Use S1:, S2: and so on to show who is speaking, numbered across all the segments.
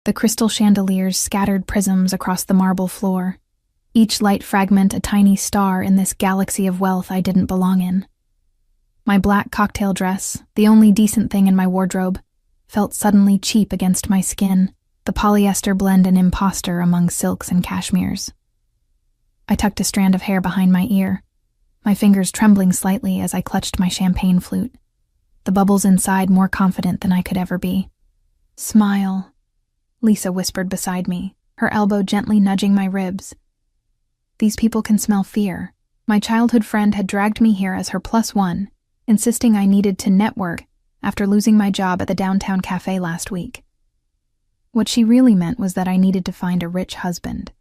S1: The crystal chandeliers scattered prisms across the marble floor, each light fragment a tiny star in this galaxy of wealth I didn't belong in. My black cocktail dress, the only decent thing in my wardrobe, felt suddenly cheap against my skin, the polyester blend an imposter among silks and cashmeres. I tucked a strand of hair behind my ear, my fingers trembling slightly as I clutched my champagne flute, the bubbles inside more confident than I could ever be. "Smile," Lisa whispered beside me, her elbow gently nudging my ribs. These people can smell fear. My childhood friend had dragged me here as her +1, insisting I needed to network after losing my job at the downtown cafe last week. What she really meant was that I needed to find a rich husband,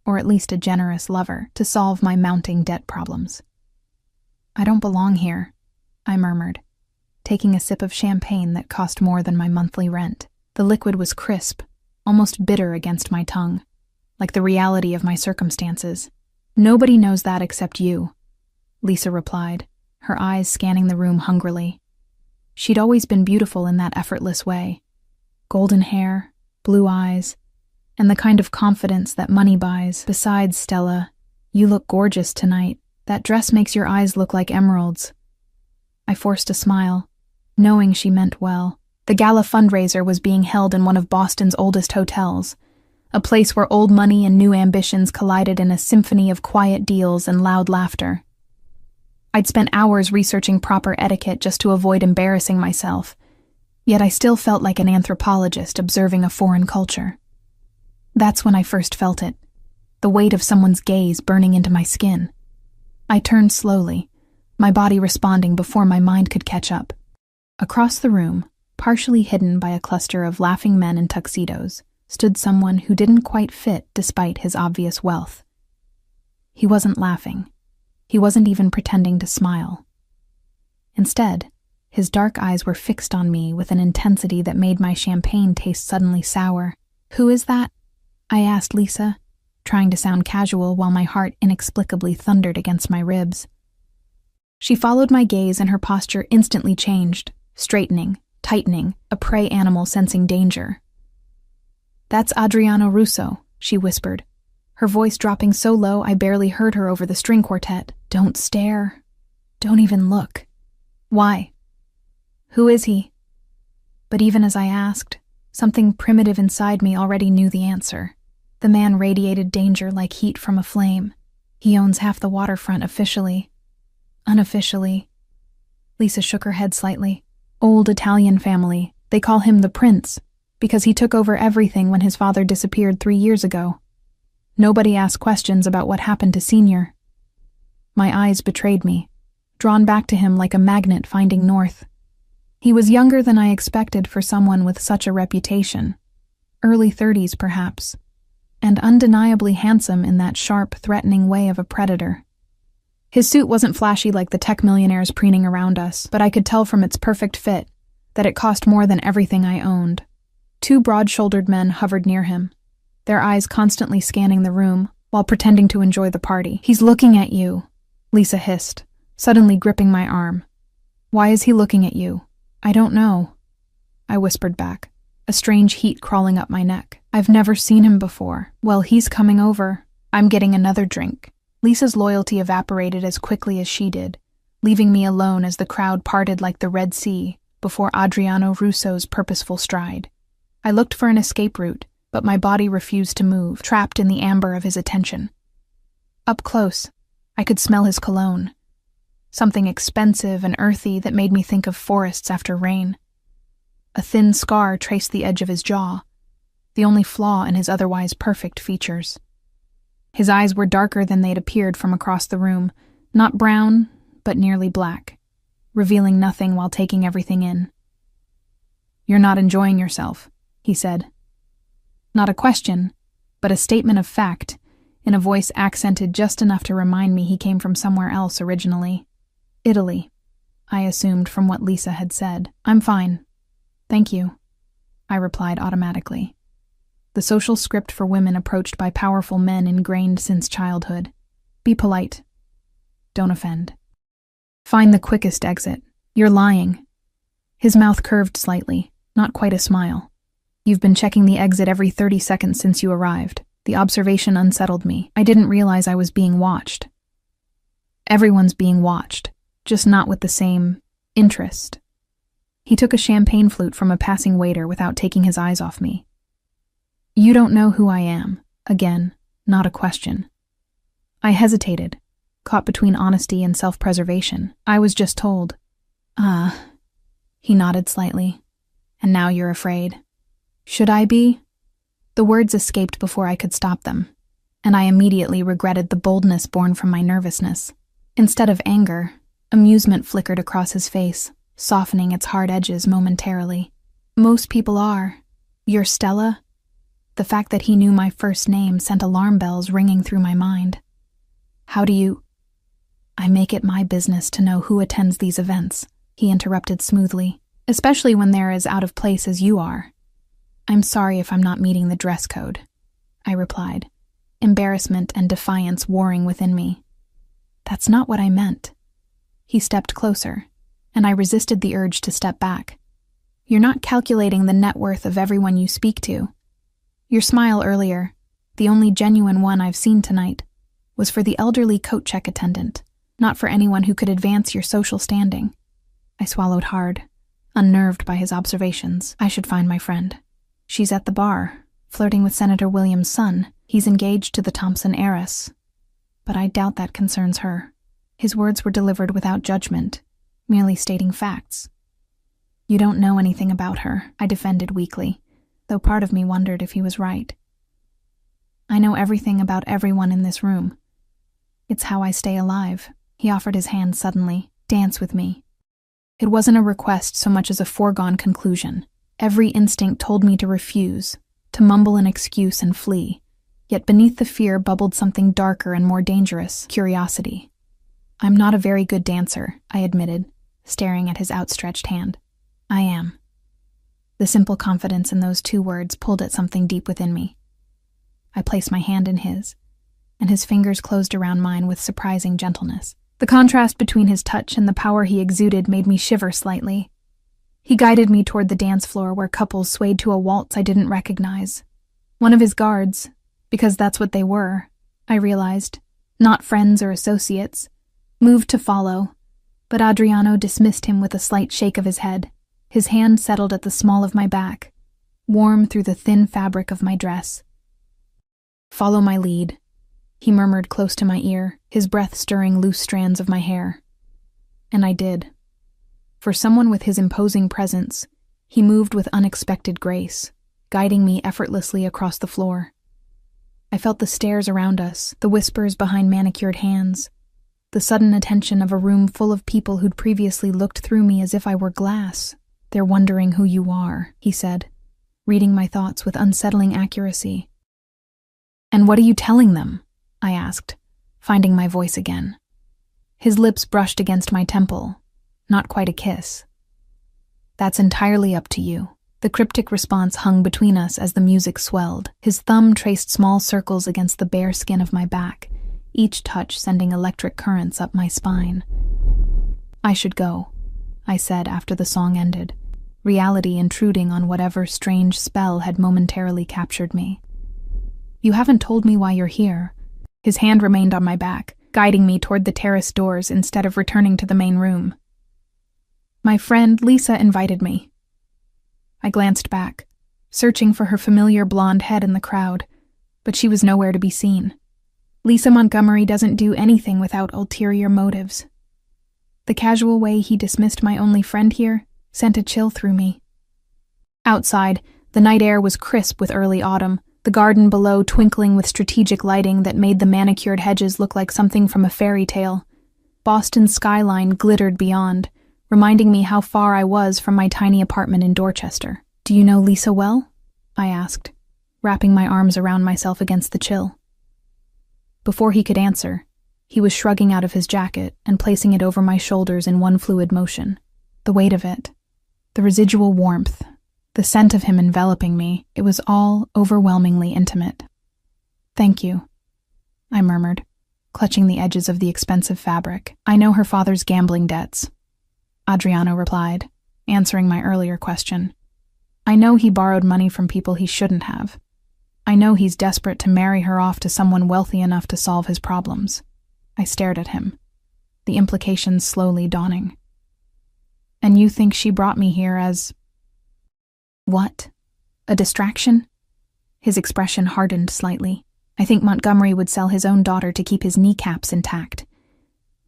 S1: or at least a generous lover, to solve my mounting debt problems. "I don't belong here," I murmured, taking a sip of champagne that cost more than my monthly rent. The liquid was crisp, almost bitter against my tongue, like the reality of my circumstances. "Nobody knows that except you," Lisa replied, her eyes scanning the room hungrily. She'd always been beautiful in that effortless way. Golden hair, blue eyes, and the kind of confidence that money buys. "Besides, Stella, you look gorgeous tonight. That dress makes your eyes look like emeralds." I forced a smile, knowing she meant well. The gala fundraiser was being held in one of Boston's oldest hotels, a place where old money and new ambitions collided in a symphony of quiet deals and loud laughter. I'd spent hours researching proper etiquette just to avoid embarrassing myself, yet I still felt like an anthropologist observing a foreign culture. That's when I first felt it, the weight of someone's gaze burning into my skin. I turned slowly, my body responding before my mind could catch up. Across the room, partially hidden by a cluster of laughing men in tuxedos, stood someone who didn't quite fit despite his obvious wealth. He wasn't laughing. He wasn't even pretending to smile. Instead, his dark eyes were fixed on me with an intensity that made my champagne taste suddenly sour. "Who is that?" I asked Lisa, trying to sound casual while my heart inexplicably thundered against my ribs. She followed my gaze and her posture instantly changed, straightening, tightening, a prey animal sensing danger. "That's Adriano Russo," she whispered, her voice dropping so low I barely heard her over the string quartet. "Don't stare. Don't even look." "Why? Who is he?" But even as I asked, something primitive inside me already knew the answer. The man radiated danger like heat from a flame. "He owns half the waterfront officially. Unofficially." Lisa shook her head slightly. "Old Italian family. They call him the Prince, because he took over everything when his father disappeared 3 years ago. Nobody asked questions about what happened to Senior." My eyes betrayed me, drawn back to him like a magnet finding north. He was younger than I expected for someone with such a reputation. Early 30s, perhaps, and undeniably handsome in that sharp, threatening way of a predator. His suit wasn't flashy like the tech millionaires preening around us, but I could tell from its perfect fit that it cost more than everything I owned. 2 broad-shouldered men hovered near him, their eyes constantly scanning the room while pretending to enjoy the party. "He's looking at you," Lisa hissed, suddenly gripping my arm. "Why is he looking at you?" "I don't know," I whispered back, a strange heat crawling up my neck. "I've never seen him before." "Well, he's coming over. I'm getting another drink." Lisa's loyalty evaporated as quickly as she did, leaving me alone as the crowd parted like the Red Sea before Adriano Russo's purposeful stride. I looked for an escape route, but my body refused to move, trapped in the amber of his attention. Up close, I could smell his cologne, something expensive and earthy that made me think of forests after rain. A thin scar traced the edge of his jaw, the only flaw in his otherwise perfect features. His eyes were darker than they'd appeared from across the room, not brown, but nearly black, revealing nothing while taking everything in. "You're not enjoying yourself," he said. Not a question, but a statement of fact, in a voice accented just enough to remind me he came from somewhere else originally. Italy, I assumed from what Lisa had said. "I'm fine. Thank you," I replied automatically. The social script for women approached by powerful men ingrained since childhood. Be polite. Don't offend. Find the quickest exit. You're lying. His mouth curved slightly, not quite a smile. You've been checking the exit every 30 seconds since you arrived. The observation unsettled me. I didn't realize I was being watched. Everyone's being watched, just not with the same interest. He took a champagne flute from a passing waiter without taking his eyes off me. You don't know who I am. Again, not a question. I hesitated, caught between honesty and self-preservation. I was just told. He nodded slightly. And now you're afraid. Should I be? The words escaped before I could stop them, and I immediately regretted the boldness born from my nervousness. Instead of anger, amusement flickered across his face, softening its hard edges momentarily. Most people are. You're Stella? The fact that he knew my first name sent alarm bells ringing through my mind. How do you... I make it my business to know who attends these events, he interrupted smoothly, especially when they're as out of place as you are. I'm sorry if I'm not meeting the dress code, I replied, embarrassment and defiance warring within me. That's not what I meant. He stepped closer, and I resisted the urge to step back. You're not calculating the net worth of everyone you speak to. Your smile earlier, the only genuine one I've seen tonight, was for the elderly coat check attendant, not for anyone who could advance your social standing. I swallowed hard, unnerved by his observations. I should find my friend. She's at the bar, flirting with Senator Williams' son. He's engaged to the Thompson heiress. But I doubt that concerns her. His words were delivered without judgment, merely stating facts. You don't know anything about her, I defended weakly, though part of me wondered if he was right. I know everything about everyone in this room. It's how I stay alive. He offered his hand suddenly. Dance with me. It wasn't a request so much as a foregone conclusion. Every instinct told me to refuse, to mumble an excuse and flee. Yet beneath the fear bubbled something darker and more dangerous, curiosity. I'm not a very good dancer, I admitted, staring at his outstretched hand. I am. The simple confidence in those two words pulled at something deep within me. I placed my hand in his, and his fingers closed around mine with surprising gentleness. The contrast between his touch and the power he exuded made me shiver slightly. He guided me toward the dance floor where couples swayed to a waltz I didn't recognize. One of his guards, because that's what they were, I realized, not friends or associates, moved to follow, but Adriano dismissed him with a slight shake of his head. His hand settled at the small of my back, warm through the thin fabric of my dress. Follow my lead, he murmured close to my ear, his breath stirring loose strands of my hair. And I did. For someone with his imposing presence, he moved with unexpected grace, guiding me effortlessly across the floor. I felt the stares around us, the whispers behind manicured hands, the sudden attention of a room full of people who'd previously looked through me as if I were glass. They're wondering who you are, he said, reading my thoughts with unsettling accuracy. And what are you telling them? I asked, finding my voice again. His lips brushed against my temple, not quite a kiss. That's entirely up to you. The cryptic response hung between us as the music swelled. His thumb traced small circles against the bare skin of my back, each touch sending electric currents up my spine. I should go, I said after the song ended, reality intruding on whatever strange spell had momentarily captured me. You haven't told me why you're here. His hand remained on my back, guiding me toward the terrace doors instead of returning to the main room. My friend Lisa invited me. I glanced back, searching for her familiar blonde head in the crowd, but she was nowhere to be seen. Lisa Montgomery doesn't do anything without ulterior motives. The casual way he dismissed my only friend here sent a chill through me. Outside, the night air was crisp with early autumn, the garden below twinkling with strategic lighting that made the manicured hedges look like something from a fairy tale. Boston's skyline glittered beyond, reminding me how far I was from my tiny apartment in Dorchester. Do you know Lisa well? I asked, wrapping my arms around myself against the chill. Before he could answer, he was shrugging out of his jacket and placing it over my shoulders in one fluid motion. The weight of it, the residual warmth, the scent of him enveloping me, it was all overwhelmingly intimate. Thank you, I murmured, clutching the edges of the expensive fabric. I know her father's gambling debts, Adriano replied, answering my earlier question. I know he borrowed money from people he shouldn't have. I know he's desperate to marry her off to someone wealthy enough to solve his problems. I stared at him, the implications slowly dawning. And you think she brought me here as… What? A distraction? His expression hardened slightly. I think Montgomery would sell his own daughter to keep his kneecaps intact.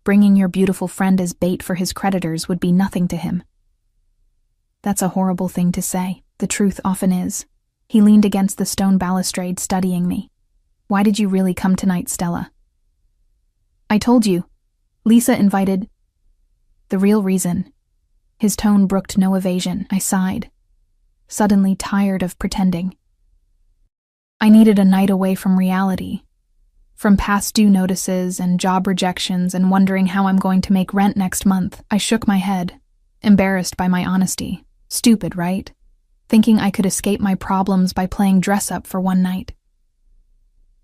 S1: Bringing your beautiful friend as bait for his creditors would be nothing to him. That's a horrible thing to say. The truth often is. He leaned against the stone balustrade, studying me. Why did you really come tonight, Stella? I told you. Lisa invited… The real reason. His tone brooked no evasion. I sighed, suddenly tired of pretending. I needed a night away from reality, from past due notices and job rejections and wondering how I'm going to make rent next month. I shook my head, embarrassed by my honesty. Stupid, right? Thinking I could escape my problems by playing dress-up for one night.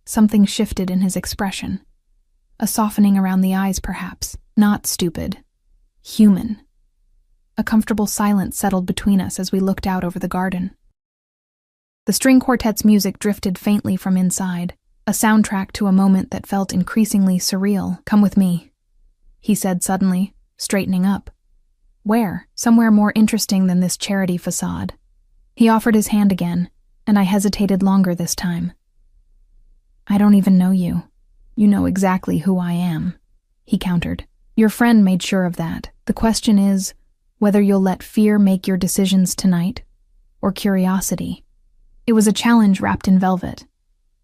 S1: Something shifted in his expression. A softening around the eyes, perhaps. Not stupid. Human. A comfortable silence settled between us as we looked out over the garden. The string quartet's music drifted faintly from inside, a soundtrack to a moment that felt increasingly surreal. Come with me, he said suddenly, straightening up. Where? Somewhere more interesting than this charity facade. He offered his hand again, and I hesitated longer this time. I don't even know you. You know exactly who I am, he countered. Your friend made sure of that. The question is whether you'll let fear make your decisions tonight, or curiosity. It was a challenge wrapped in velvet,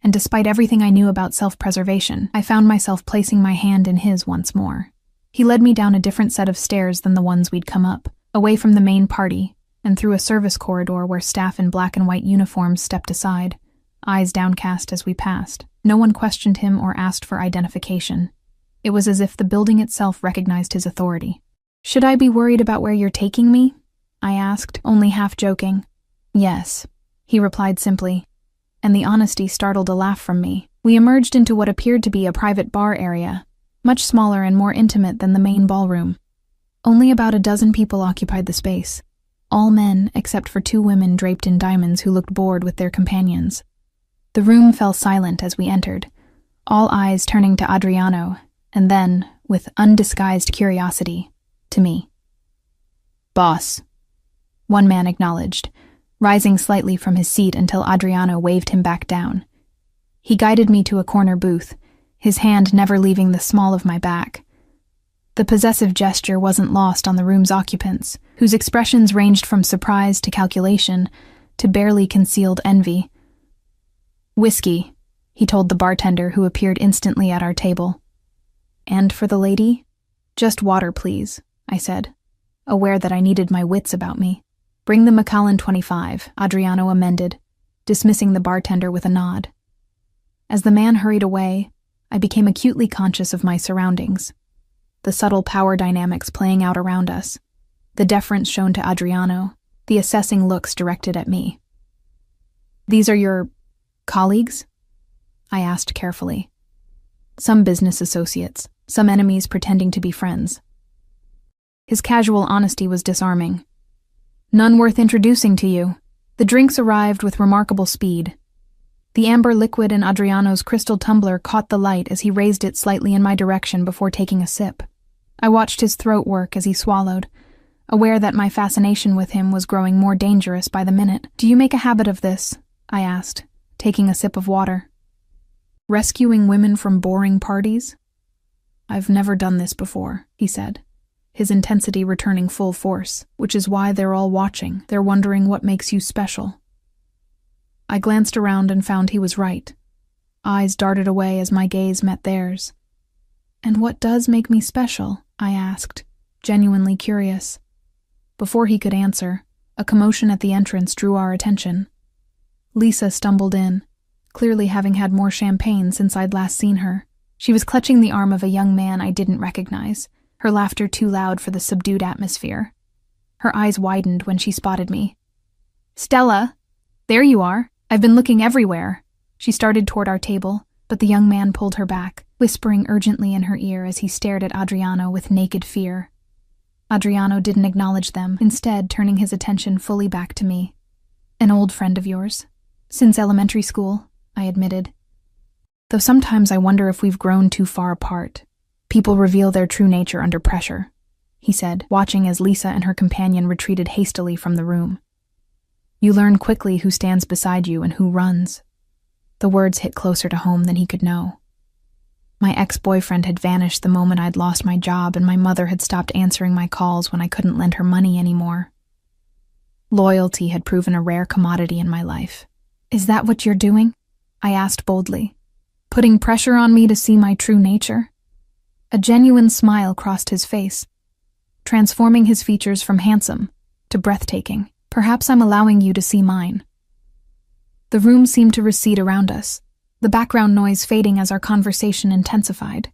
S1: and despite everything I knew about self-preservation, I found myself placing my hand in his once more. He led me down a different set of stairs than the ones we'd come up, away from the main party, and through a service corridor where staff in black and white uniforms stepped aside, eyes downcast as we passed. No one questioned him or asked for identification. It was as if the building itself recognized his authority. Should I be worried about where you're taking me? I asked, only half joking. Yes, he replied simply, and the honesty startled a laugh from me. We emerged into what appeared to be a private bar area, much smaller and more intimate than the main ballroom. Only about a dozen people occupied the space, all men except for 2 women draped in diamonds who looked bored with their companions. The room fell silent as we entered, all eyes turning to Adriano, and then, with undisguised curiosity, to me. Boss, one man acknowledged, rising slightly from his seat until Adriano waved him back down. He guided me to a corner booth, his hand never leaving the small of my back. The possessive gesture wasn't lost on the room's occupants, whose expressions ranged from surprise to calculation to barely concealed envy. Whiskey, he told the bartender who appeared instantly at our table. And for the lady? Just water, please, I said, aware that I needed my wits about me. Bring the Macallan 25, Adriano amended, dismissing the bartender with a nod. As the man hurried away, I became acutely conscious of my surroundings. The subtle power dynamics playing out around us, the deference shown to Adriano, the assessing looks directed at me. These are your… colleagues? I asked carefully. Some business associates, some enemies pretending to be friends. His casual honesty was disarming. None worth introducing to you. The drinks arrived with remarkable speed. The amber liquid in Adriano's crystal tumbler caught the light as he raised it slightly in my direction before taking a sip. I watched his throat work as he swallowed, aware that my fascination with him was growing more dangerous by the minute. Do you make a habit of this? I asked, taking a sip of water. Rescuing women from boring parties? I've never done this before, he said, his intensity returning full force, which is why they're all watching. They're wondering what makes you special. I glanced around and found he was right. Eyes darted away as my gaze met theirs. And what does make me special? I asked, genuinely curious. Before he could answer, a commotion at the entrance drew our attention. Lisa stumbled in, clearly having had more champagne since I'd last seen her. She was clutching the arm of a young man I didn't recognize, her laughter too loud for the subdued atmosphere. Her eyes widened when she spotted me. Stella! There you are! I've been looking everywhere! She started toward our table, but the young man pulled her back, whispering urgently in her ear as he stared at Adriano with naked fear. Adriano didn't acknowledge them, instead turning his attention fully back to me. An old friend of yours. Since elementary school, I admitted. Though sometimes I wonder if we've grown too far apart. People reveal their true nature under pressure, he said, watching as Lisa and her companion retreated hastily from the room. You learn quickly who stands beside you and who runs. The words hit closer to home than he could know. My ex-boyfriend had vanished the moment I'd lost my job, and my mother had stopped answering my calls when I couldn't lend her money anymore. Loyalty had proven a rare commodity in my life. Is that what you're doing? I asked boldly. Putting pressure on me to see my true nature? A genuine smile crossed his face, transforming his features from handsome to breathtaking. Perhaps I'm allowing you to see mine. The room seemed to recede around us, the background noise fading as our conversation intensified.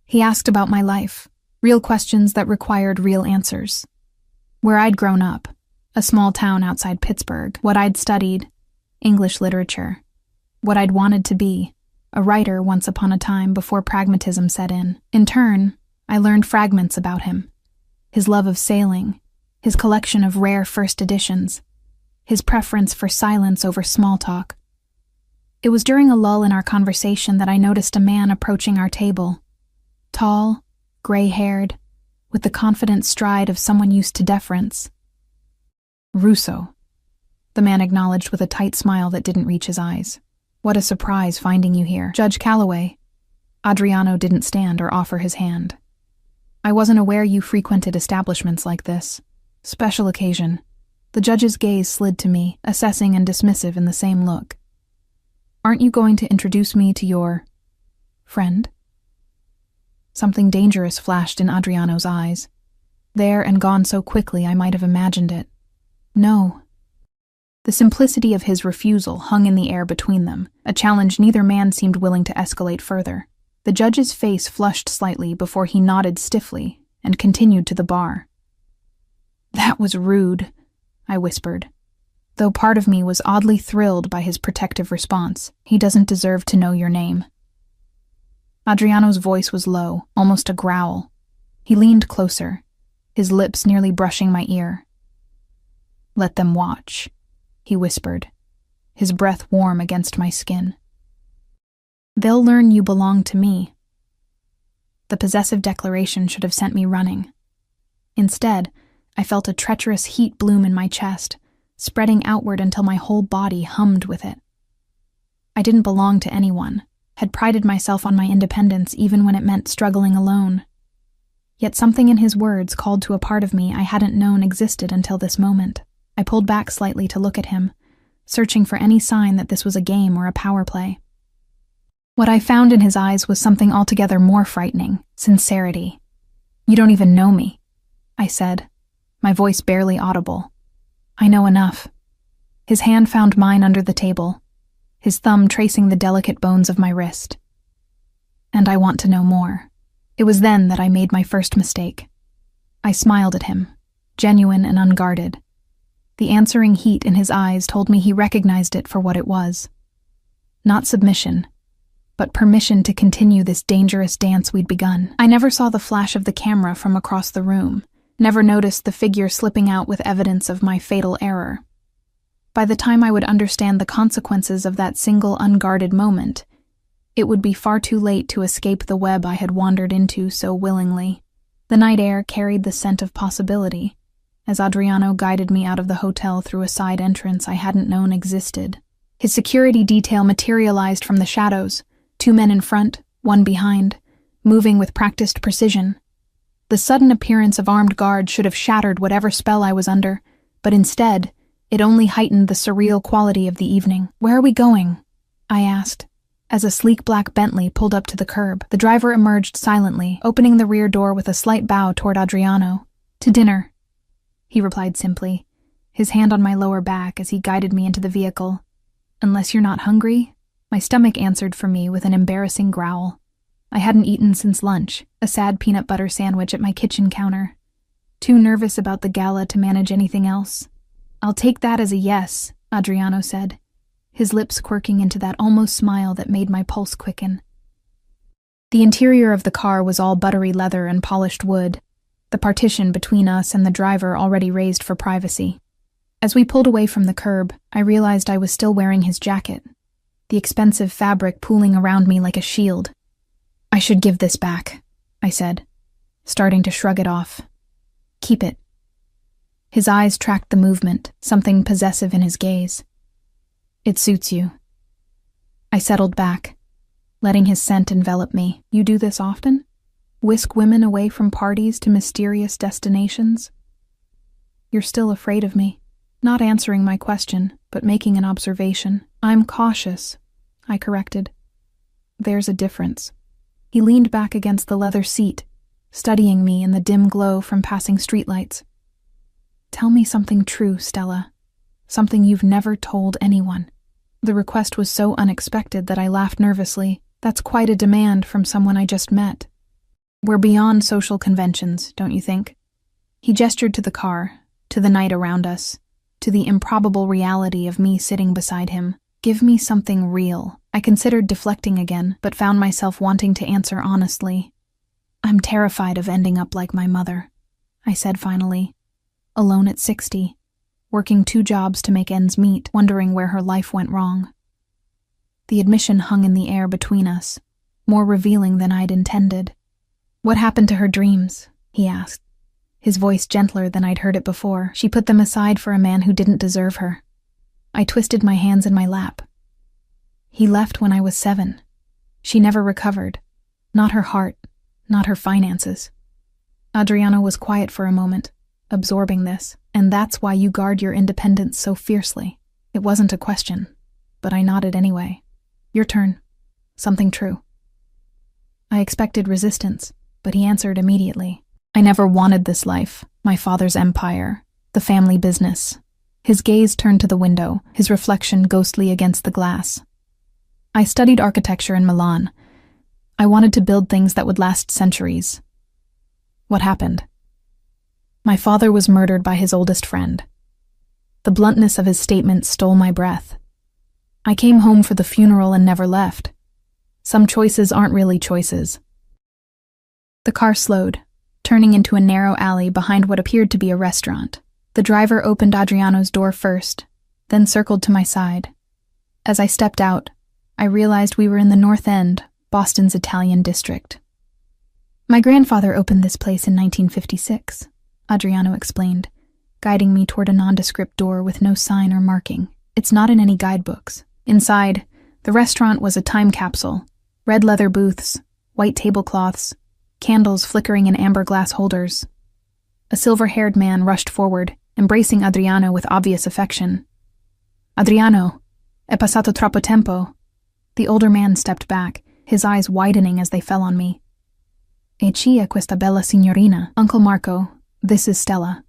S1: He asked about my life, real questions that required real answers. Where I'd grown up, a small town outside Pittsburgh, what I'd studied, English literature, what I'd wanted to be, a writer once upon a time before pragmatism set in. In turn, I learned fragments about him. His love of sailing, his collection of rare first editions, his preference for silence over small talk. It was during a lull in our conversation that I noticed a man approaching our table. Tall, gray-haired, with the confident stride of someone used to deference. Russo, the man acknowledged with a tight smile that didn't reach his eyes. What a surprise finding you here. Judge Calloway. Adriano didn't stand or offer his hand. I wasn't aware you frequented establishments like this. Special occasion. The judge's gaze slid to me, assessing and dismissive in the same look. Aren't you going to introduce me to your friend? Something dangerous flashed in Adriano's eyes. There and gone so quickly I might have imagined it. No. The simplicity of his refusal hung in the air between them, a challenge neither man seemed willing to escalate further. The judge's face flushed slightly before he nodded stiffly and continued to the bar. That was rude, I whispered, though part of me was oddly thrilled by his protective response. He doesn't deserve to know your name. Adriano's voice was low, almost a growl. He leaned closer, his lips nearly brushing my ear. Let them watch, he whispered, his breath warm against my skin. They'll learn you belong to me. The possessive declaration should have sent me running. Instead, I felt a treacherous heat bloom in my chest, spreading outward until my whole body hummed with it. I didn't belong to anyone, had prided myself on my independence even when it meant struggling alone. Yet something in his words called to a part of me I hadn't known existed until this moment. I pulled back slightly to look at him, searching for any sign that this was a game or a power play. What I found in his eyes was something altogether more frightening: sincerity. You don't even know me, I said, my voice barely audible. I know enough. His hand found mine under the table, his thumb tracing the delicate bones of my wrist. And I want to know more. It was then that I made my first mistake. I smiled at him, genuine and unguarded. The answering heat in his eyes told me he recognized it for what it was. Not submission, but permission to continue this dangerous dance we'd begun. I never saw the flash of the camera from across the room, never noticed the figure slipping out with evidence of my fatal error. By the time I would understand the consequences of that single unguarded moment, it would be far too late to escape the web I had wandered into so willingly. The night air carried the scent of possibility, as Adriano guided me out of the hotel through a side entrance I hadn't known existed. His security detail materialized from the shadows, 2 men in front, 1 behind, moving with practiced precision. The sudden appearance of armed guards should have shattered whatever spell I was under, but instead, it only heightened the surreal quality of the evening. Where are we going? I asked, as a sleek black Bentley pulled up to the curb. The driver emerged silently, opening the rear door with a slight bow toward Adriano. To dinner, he replied simply, his hand on my lower back as he guided me into the vehicle. Unless you're not hungry? My stomach answered for me with an embarrassing growl. I hadn't eaten since lunch, a sad peanut butter sandwich at my kitchen counter. Too nervous about the gala to manage anything else. I'll take that as a yes, Adriano said, his lips quirking into that almost smile that made my pulse quicken. The interior of the car was all buttery leather and polished wood, the partition between us and the driver already raised for privacy. As we pulled away from the curb, I realized I was still wearing his jacket, the expensive fabric pooling around me like a shield. "I should give this back," I said, starting to shrug it off. "Keep it." His eyes tracked the movement, something possessive in his gaze. "It suits you." I settled back, letting his scent envelop me. "You do this often? Whisk women away from parties to mysterious destinations?" "You're still afraid of me." Not answering my question, but making an observation. "I'm cautious," I corrected. "There's a difference." He leaned back against the leather seat, studying me in the dim glow from passing streetlights. "Tell me something true, Stella. Something you've never told anyone." The request was so unexpected that I laughed nervously. That's quite a demand from someone I just met. "We're beyond social conventions, don't you think?" He gestured to the car, to the night around us, to the improbable reality of me sitting beside him. "Give me something real." I considered deflecting again, but found myself wanting to answer honestly. "I'm terrified of ending up like my mother," I said finally. Alone at 60, working 2 jobs to make ends meet, wondering where her life went wrong. The admission hung in the air between us, more revealing than I'd intended. "What happened to her dreams?" he asked, his voice gentler than I'd heard it before. "She put them aside for a man who didn't deserve her." I twisted my hands in my lap. "He left when I was 7. She never recovered. Not her heart, not her finances." Adriano was quiet for a moment, absorbing this. "And that's why you guard your independence so fiercely." It wasn't a question, but I nodded anyway. "Your turn. Something true." I expected resistance, but he answered immediately. "I never wanted this life, my father's empire, the family business." His gaze turned to the window, his reflection ghostly against the glass. "I studied architecture in Milan. I wanted to build things that would last centuries." "What happened?" "My father was murdered by his oldest friend." The bluntness of his statement stole my breath. "I came home for the funeral and never left. Some choices aren't really choices." The car slowed, turning into a narrow alley behind what appeared to be a restaurant. The driver opened Adriano's door first, then circled to my side. As I stepped out, I realized we were in the North End, Boston's Italian district. "My grandfather opened this place in 1956, Adriano explained, guiding me toward a nondescript door with no sign or marking. "It's not in any guidebooks." Inside, the restaurant was a time capsule. Red leather booths, white tablecloths, candles flickering in amber glass holders. A silver-haired man rushed forward, embracing Adriano with obvious affection. "Adriano, è passato troppo tempo." The older man stepped back, his eyes widening as they fell on me. "E chi è questa bella signorina?" "Uncle Marco, this is Stella,"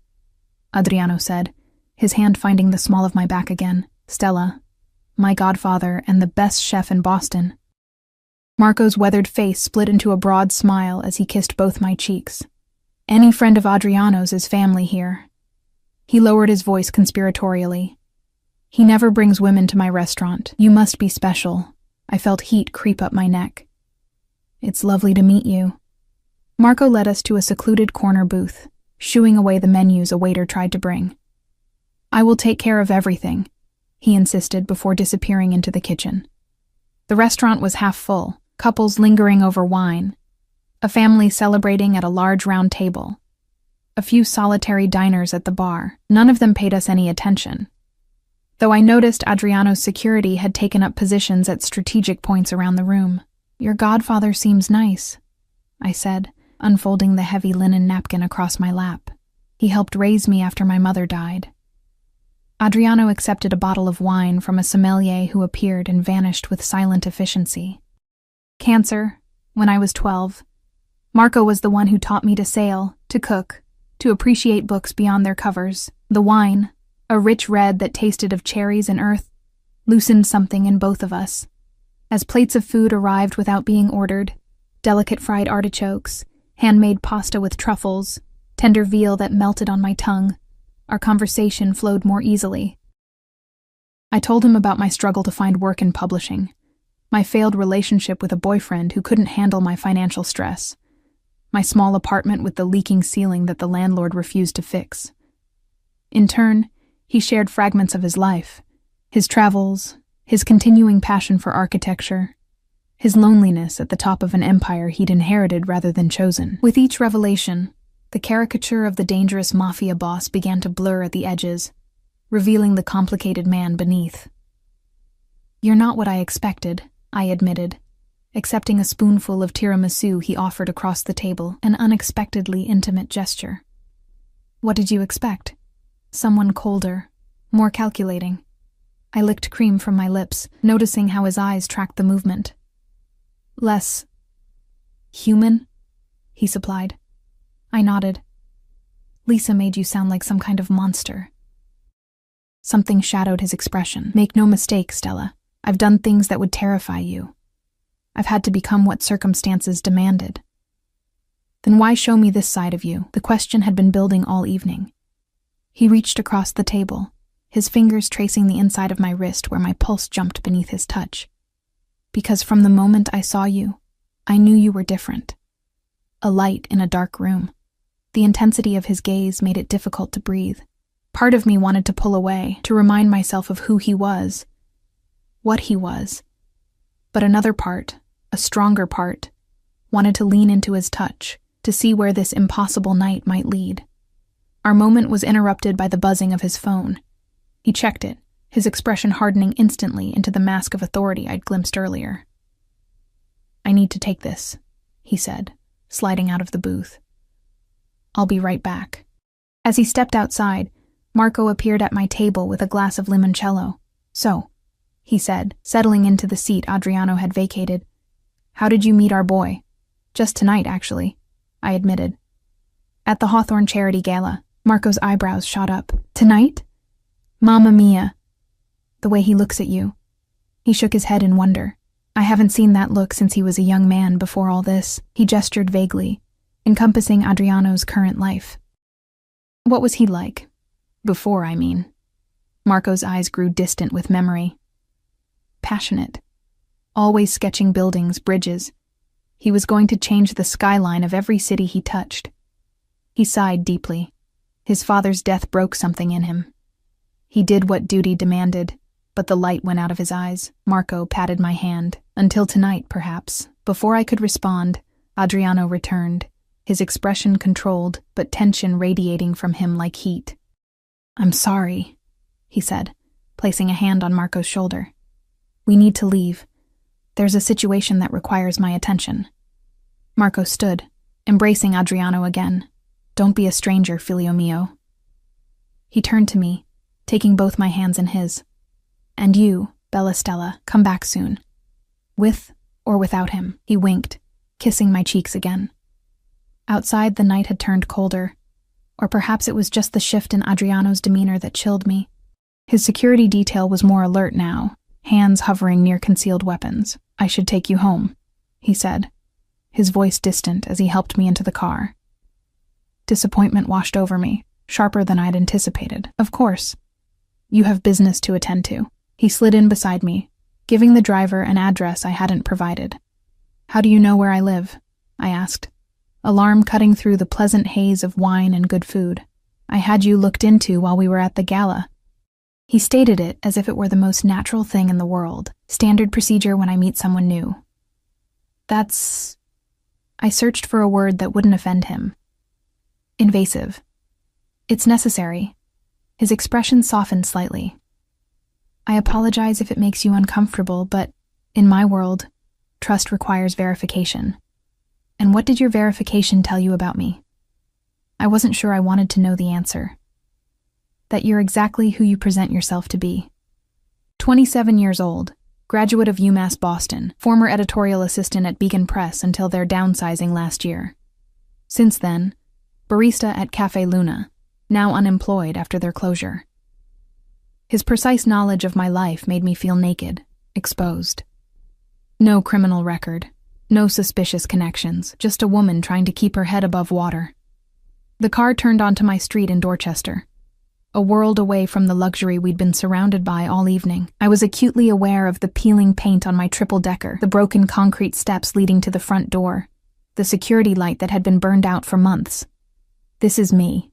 S1: Adriano said, his hand finding the small of my back again. "Stella, my godfather and the best chef in Boston." Marco's weathered face split into a broad smile as he kissed both my cheeks. "Any friend of Adriano's is family here." He lowered his voice conspiratorially. "He never brings women to my restaurant. You must be special." I felt heat creep up my neck. "It's lovely to meet you." Marco led us to a secluded corner booth, shooing away the menus a waiter tried to bring. "I will take care of everything," he insisted before disappearing into the kitchen. The restaurant was half full, couples lingering over wine, a family celebrating at a large round table, a few solitary diners at the bar. None of them paid us any attention, though I noticed Adriano's security had taken up positions at strategic points around the room. "Your godfather seems nice," I said, unfolding the heavy linen napkin across my lap. "He helped raise me after my mother died." Adriano accepted a bottle of wine from a sommelier who appeared and vanished with silent efficiency. "Cancer, when I was 12. Marco was the one who taught me to sail, to cook, to appreciate books beyond their covers. The wine, a rich red that tasted of cherries and earth, loosened something in both of us. As plates of food arrived without being ordered, delicate fried artichokes, handmade pasta with truffles, tender veal that melted on my tongue, our conversation flowed more easily. I told him about my struggle to find work in publishing, my failed relationship with a boyfriend who couldn't handle my financial stress, my small apartment with the leaking ceiling that the landlord refused to fix. In turn, He shared fragments of his life, his travels, his continuing passion for architecture, his loneliness at the top of an empire he'd inherited rather than chosen. With each revelation, the caricature of the dangerous mafia boss began to blur at the edges, revealing the complicated man beneath. "You're not what I expected," I admitted, accepting a spoonful of tiramisu he offered across the table, an unexpectedly intimate gesture. "What did you expect? Someone colder, more calculating." I licked cream from my lips, noticing how his eyes tracked the movement. "Less human?" he supplied. I nodded. "Lisa made you sound like some kind of monster." Something shadowed his expression. "Make no mistake, Stella. I've done things that would terrify you. I've had to become what circumstances demanded." "Then why show me this side of you?" The question had been building all evening. He reached across the table, his fingers tracing the inside of my wrist where my pulse jumped beneath his touch. "Because from the moment I saw you, I knew you were different. A light in a dark room." The intensity of his gaze made it difficult to breathe. Part of me wanted to pull away, to remind myself of who he was, what he was. But another part, a stronger part, wanted to lean into his touch, to see where this impossible night might lead. Our moment was interrupted by the buzzing of his phone. He checked it, his expression hardening instantly into the mask of authority I'd glimpsed earlier. "I need to take this," he said, sliding out of the booth. "I'll be right back." As he stepped outside, Marco appeared at my table with a glass of limoncello. "So," he said, settling into the seat Adriano had vacated, "how did you meet our boy?" "Just tonight, actually," I admitted. "At the Hawthorne Charity Gala." Marco's eyebrows shot up. "Tonight? Mamma mia. The way he looks at you." He shook his head in wonder. "I haven't seen that look since he was a young man before all this." He gestured vaguely, encompassing Adriano's current life. "What was he like? Before, I mean." Marco's eyes grew distant with memory. "Passionate. Always sketching buildings, bridges. He was going to change the skyline of every city he touched." He sighed deeply. His father's death broke something in him. He did what duty demanded, but the light went out of his eyes. Marco patted my hand. "Until tonight, perhaps." Before I could respond, Adriano returned, his expression controlled, but tension radiating from him like heat. "I'm sorry," he said, placing a hand on Marco's shoulder. "We need to leave. There's a situation that requires my attention." Marco stood, embracing Adriano again. "Don't be a stranger, figlio mio." He turned to me, taking both my hands in his. "And you, Bella Stella, come back soon. With or without him." He winked, kissing my cheeks again. Outside, the night had turned colder, or perhaps it was just the shift in Adriano's demeanor that chilled me. His security detail was more alert now, hands hovering near concealed weapons. "I should take you home," he said, his voice distant as he helped me into the car. Disappointment washed over me, sharper than I'd anticipated. "Of course. You have business to attend to." He slid in beside me, giving the driver an address I hadn't provided. "How do you know where I live?" I asked, alarm cutting through the pleasant haze of wine and good food. "I had you looked into while we were at the gala." He stated it as if it were the most natural thing in the world, standard procedure when I meet someone new. "That's..." I searched for a word that wouldn't offend him. "Invasive." "It's necessary." His expression softened slightly. "I apologize if it makes you uncomfortable, but in my world, trust requires verification." "And what did your verification tell you about me?" I wasn't sure I wanted to know the answer. "That you're exactly who you present yourself to be. 27 years old, graduate of UMass Boston, former editorial assistant at Beacon Press until their downsizing last year. Since then, barista at Cafe Luna, now unemployed after their closure." His precise knowledge of my life made me feel naked, exposed. No criminal record, no suspicious connections, just a woman trying to keep her head above water. The car turned onto my street in Dorchester, a world away from the luxury we'd been surrounded by all evening. I was acutely aware of the peeling paint on my triple-decker, the broken concrete steps leading to the front door, the security light that had been burned out for months. This is me.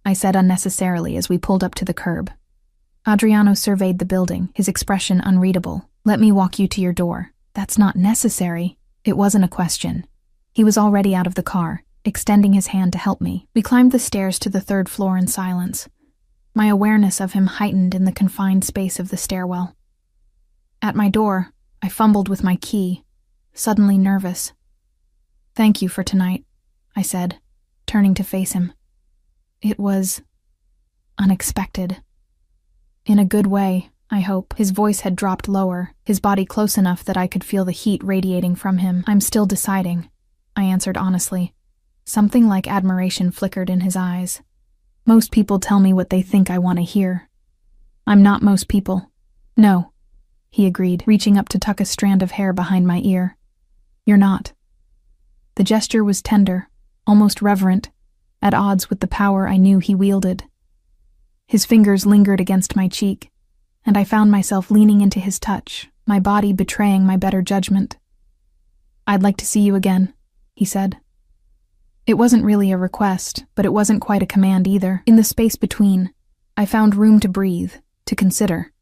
S1: I said unnecessarily as we pulled up to the curb. Adriano surveyed the building, his expression unreadable. Let me walk you to your door. That's not necessary. It wasn't a question. He was already out of the car, extending his hand to help me. We climbed the stairs to the third floor in silence, my awareness of him heightened in the confined space of the stairwell. At my door, I fumbled with my key, suddenly nervous. Thank you for tonight, I said, turning to face him. It was unexpected. In a good way, I hope. His voice had dropped lower, his body close enough that I could feel the heat radiating from him. I'm still deciding, I answered honestly. Something like admiration flickered in his eyes. Most people tell me what they think I want to hear. I'm not most people. No, he agreed, reaching up to tuck a strand of hair behind my ear. You're not. The gesture was tender, almost reverent, at odds with the power I knew he wielded. His fingers lingered against my cheek, and I found myself leaning into his touch, my body betraying my better judgment. I'd like to see you again, he said. It wasn't really a request, but it wasn't quite a command either. In the space between, I found room to breathe, to consider.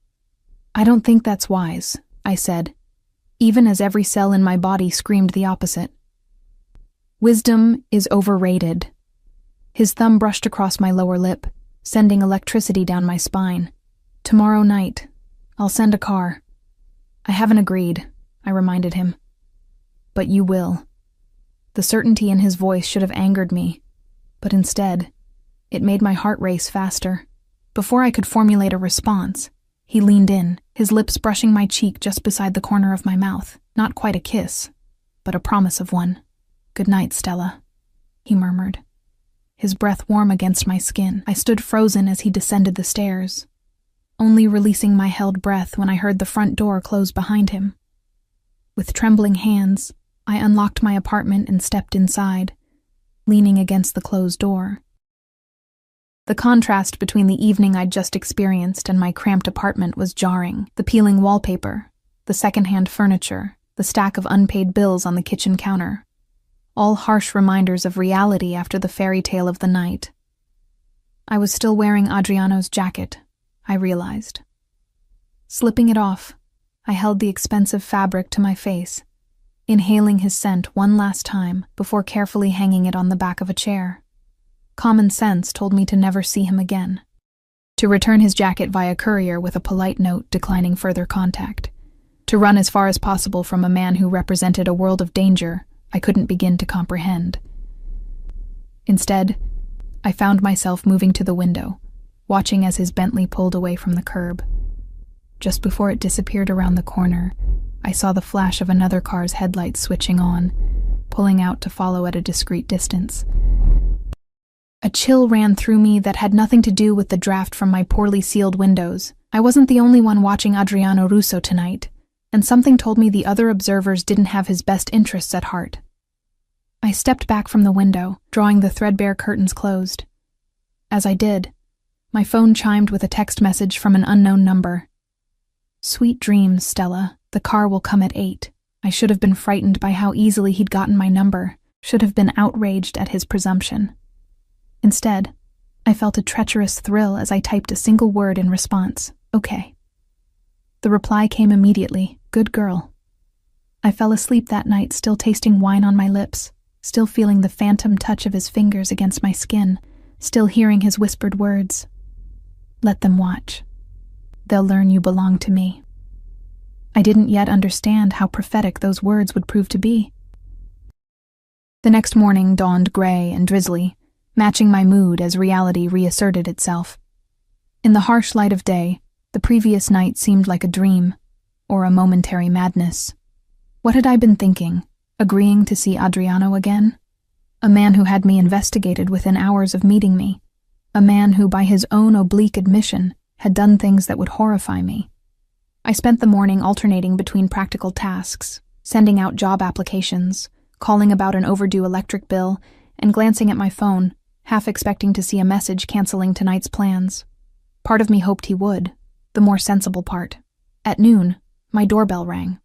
S1: I don't think that's wise, I said, even as every cell in my body screamed the opposite. Wisdom is overrated. His thumb brushed across my lower lip, sending electricity down my spine. Tomorrow night, I'll send a car. I haven't agreed, I reminded him. But you will. The certainty in his voice should have angered me, but instead, it made my heart race faster. Before I could formulate a response, he leaned in, his lips brushing my cheek just beside the corner of my mouth. Not quite a kiss, but a promise of one. Good night, Stella, he murmured, his breath warm against my skin. I stood frozen as he descended the stairs, only releasing my held breath when I heard the front door close behind him. With trembling hands, I unlocked my apartment and stepped inside, leaning against the closed door. The contrast between the evening I'd just experienced and my cramped apartment was jarring. The peeling wallpaper, the secondhand furniture, the stack of unpaid bills on the kitchen counter, all harsh reminders of reality after the fairy tale of the night. I was still wearing Adriano's jacket, I realized. Slipping it off, I held the expensive fabric to my face, inhaling his scent one last time before carefully hanging it on the back of a chair. Common sense told me to never see him again, to return his jacket via courier with a polite note declining further contact, to run as far as possible from a man who represented a world of danger I couldn't begin to comprehend. Instead, I found myself moving to the window, watching as his Bentley pulled away from the curb. Just before it disappeared around the corner, I saw the flash of another car's headlights switching on, pulling out to follow at a discreet distance. A chill ran through me that had nothing to do with the draft from my poorly sealed windows. I wasn't the only one watching Adriano Russo tonight, and something told me the other observers didn't have his best interests at heart. I stepped back from the window, drawing the threadbare curtains closed. As I did, my phone chimed with a text message from an unknown number. Sweet dreams, Stella. The car will come at 8. I should have been frightened by how easily he'd gotten my number, should have been outraged at his presumption. Instead, I felt a treacherous thrill as I typed a single word in response, okay. The reply came immediately, good girl. I fell asleep that night still tasting wine on my lips, still feeling the phantom touch of his fingers against my skin, still hearing his whispered words. Let them watch. They'll learn you belong to me. I didn't yet understand how prophetic those words would prove to be. The next morning dawned gray and drizzly, matching my mood as reality reasserted itself. In the harsh light of day, the previous night seemed like a dream, or a momentary madness. What had I been thinking, agreeing to see Adriano again? A man who had me investigated within hours of meeting me. A man who, by his own oblique admission, had done things that would horrify me. I spent the morning alternating between practical tasks, sending out job applications, calling about an overdue electric bill, and glancing at my phone, half expecting to see a message canceling tonight's plans. Part of me hoped he would, the more sensible part. At noon, my doorbell rang.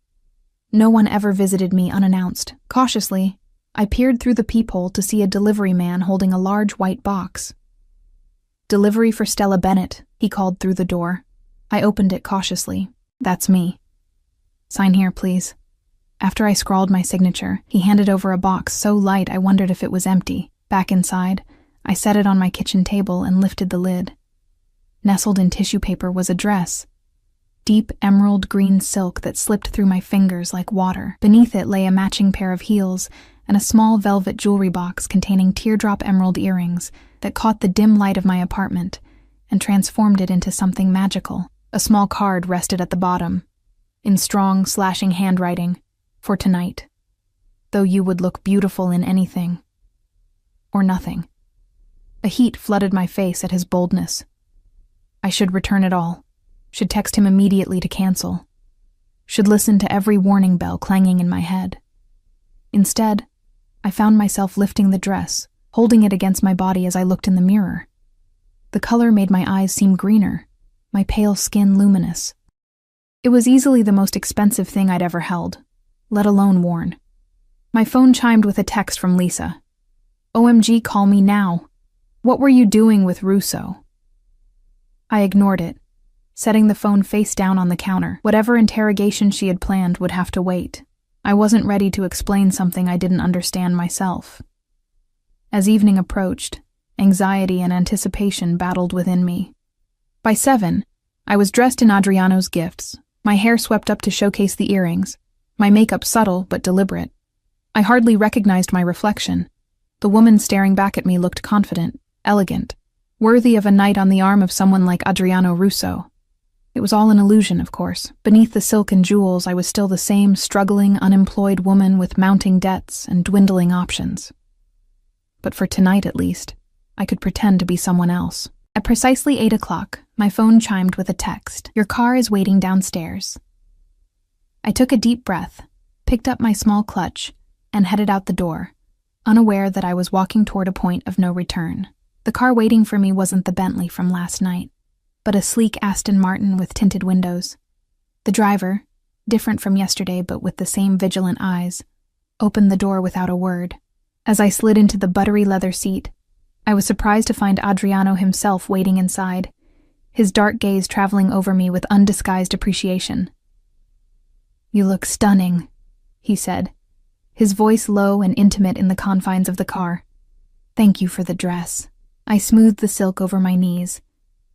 S1: No one ever visited me unannounced. Cautiously, I peered through the peephole to see a delivery man holding a large white box. "Delivery for Stella Bennett," he called through the door. I opened it cautiously. "That's me." "Sign here, please." After I scrawled my signature, he handed over a box so light I wondered if it was empty. Back inside, I set it on my kitchen table and lifted the lid. Nestled in tissue paper was a dress. Deep emerald green silk that slipped through my fingers like water. Beneath it lay a matching pair of heels and a small velvet jewelry box containing teardrop emerald earrings that caught the dim light of my apartment and transformed it into something magical. A small card rested at the bottom, in strong, slashing handwriting, "For tonight. Though you would look beautiful in anything. Or nothing." A heat flooded my face at his boldness. I should return it all. Should text him immediately to cancel. Should listen to every warning bell clanging in my head. Instead, I found myself lifting the dress, holding it against my body as I looked in the mirror. The color made my eyes seem greener, my pale skin luminous. It was easily the most expensive thing I'd ever held, let alone worn. My phone chimed with a text from Lisa. "OMG, call me now. What were you doing with Russo?" I ignored it, setting the phone face down on the counter. Whatever interrogation she had planned would have to wait. I wasn't ready to explain something I didn't understand myself. As evening approached, anxiety and anticipation battled within me. By 7, I was dressed in Adriano's gifts, my hair swept up to showcase the earrings, my makeup subtle but deliberate. I hardly recognized my reflection. The woman staring back at me looked confident, elegant, worthy of a night on the arm of someone like Adriano Russo. It was all an illusion, of course. Beneath the silk and jewels, I was still the same struggling, unemployed woman with mounting debts and dwindling options. But for tonight, at least, I could pretend to be someone else. At precisely 8 o'clock, my phone chimed with a text. "Your car is waiting downstairs." I took a deep breath, picked up my small clutch, and headed out the door, unaware that I was walking toward a point of no return. The car waiting for me wasn't the Bentley from last night, but a sleek Aston Martin with tinted windows. The driver, different from yesterday but with the same vigilant eyes, opened the door without a word. As I slid into the buttery leather seat, I was surprised to find Adriano himself waiting inside, his dark gaze traveling over me with undisguised appreciation. "You look stunning," he said, his voice low and intimate in the confines of the car. "Thank you for the dress." I smoothed the silk over my knees,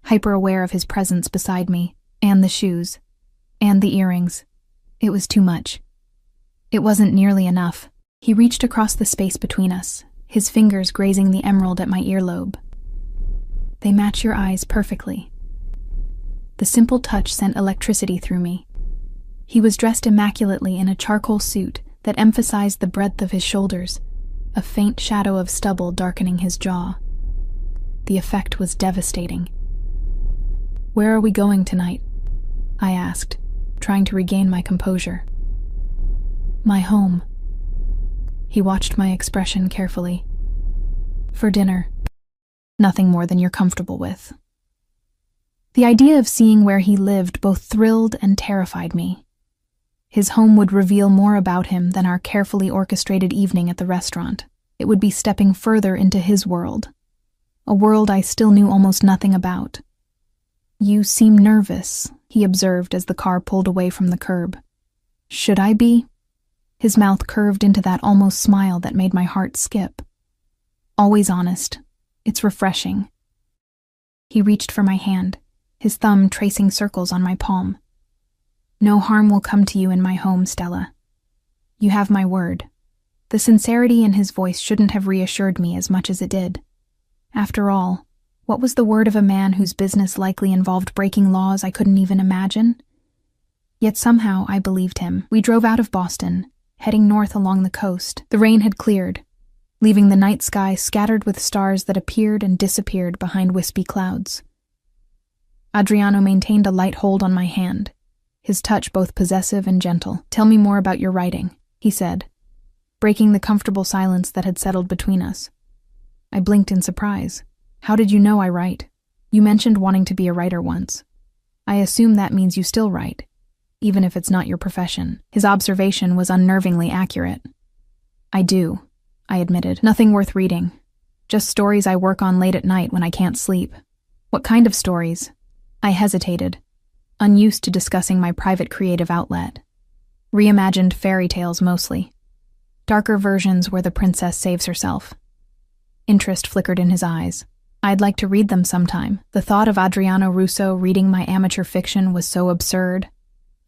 S1: hyper-aware of his presence beside me, and the shoes, and the earrings. It was too much. It wasn't nearly enough. He reached across the space between us, his fingers grazing the emerald at my earlobe. "They match your eyes perfectly." The simple touch sent electricity through me. He was dressed immaculately in a charcoal suit that emphasized the breadth of his shoulders, a faint shadow of stubble darkening his jaw. The effect was devastating. "Where are we going tonight?" I asked, trying to regain my composure. "My home." He watched my expression carefully. "For dinner. Nothing more than you're comfortable with." The idea of seeing where he lived both thrilled and terrified me. His home would reveal more about him than our carefully orchestrated evening at the restaurant. It would be stepping further into his world, a world I still knew almost nothing about. "You seem nervous," he observed as the car pulled away from the curb. "Should I be?" His mouth curved into that almost smile that made my heart skip. Always honest. It's refreshing. He reached for my hand, his thumb tracing circles on my palm. "No harm will come to you in my home, Stella. You have my word." The sincerity in his voice shouldn't have reassured me as much as it did. After all, what was the word of a man whose business likely involved breaking laws I couldn't even imagine? Yet somehow I believed him. We drove out of Boston, heading north along the coast. The rain had cleared, leaving the night sky scattered with stars that appeared and disappeared behind wispy clouds. Adriano maintained a light hold on my hand, his touch both possessive and gentle. "Tell me more about your writing," he said, breaking the comfortable silence that had settled between us. I blinked in surprise. "How did you know I write? You mentioned wanting to be a writer once. I assume that means you still write, even if it's not your profession." His observation was unnervingly accurate. "I do," I admitted. "Nothing worth reading. Just stories I work on late at night when I can't sleep." What kind of stories? I hesitated, unused to discussing my private creative outlet. Reimagined fairy tales mostly. Darker versions where the princess saves herself. Interest flickered in his eyes. I'd like to read them sometime. The thought of Adriano Russo reading my amateur fiction was so absurd.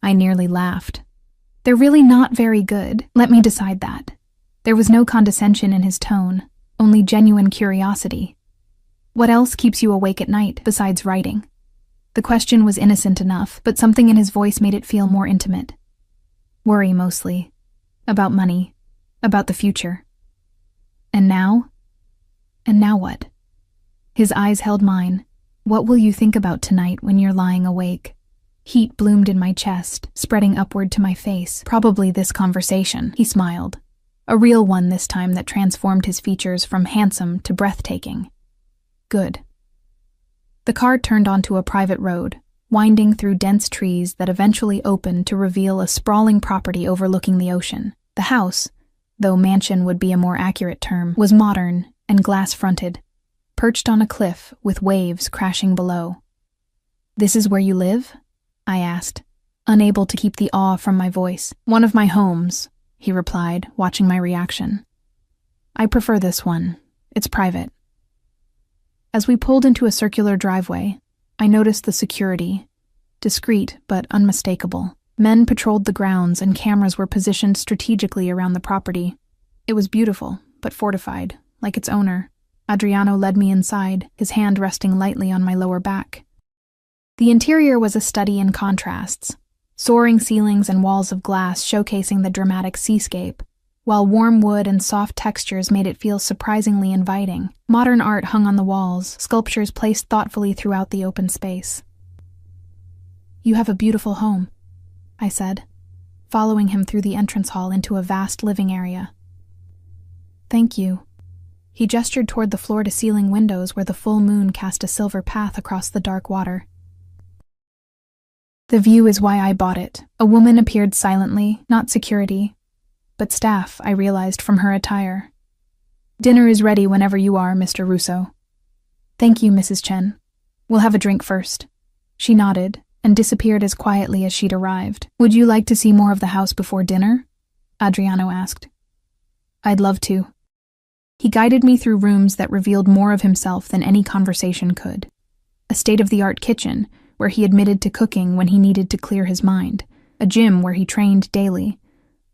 S1: I nearly laughed. They're really not very good. Let me decide that. There was no condescension in his tone, only genuine curiosity. What else keeps you awake at night besides writing? The question was innocent enough, but something in his voice made it feel more intimate. Worry mostly. About money. About the future. And now? And now what? His eyes held mine. What will you think about tonight when you're lying awake? Heat bloomed in my chest, spreading upward to my face. Probably this conversation, he smiled. A real one this time that transformed his features from handsome to breathtaking. Good. The car turned onto a private road, winding through dense trees that eventually opened to reveal a sprawling property overlooking the ocean. The house, though mansion would be a more accurate term, was modern and glass-fronted, perched on a cliff with waves crashing below. This is where you live? I asked, unable to keep the awe from my voice. One of my homes, he replied, watching my reaction. I prefer this one. It's private. As we pulled into a circular driveway, I noticed the security, discreet but unmistakable. Men patrolled the grounds and cameras were positioned strategically around the property. It was beautiful, but fortified, like its owner. Adriano led me inside, his hand resting lightly on my lower back. The interior was a study in contrasts, soaring ceilings and walls of glass showcasing the dramatic seascape, while warm wood and soft textures made it feel surprisingly inviting. Modern art hung on the walls, sculptures placed thoughtfully throughout the open space. You have a beautiful home, I said, following him through the entrance hall into a vast living area. Thank you. He gestured toward the floor-to-ceiling windows where the full moon cast a silver path across the dark water. The view is why I bought it. A woman appeared silently, not security, but staff, I realized from her attire. Dinner is ready whenever you are, Mr. Russo. Thank you, Mrs. Chen. We'll have a drink first. She nodded and disappeared as quietly as she'd arrived. Would you like to see more of the house before dinner? Adriano asked. I'd love to. He guided me through rooms that revealed more of himself than any conversation could. A state-of-the-art kitchen, where he admitted to cooking when he needed to clear his mind, a gym where he trained daily,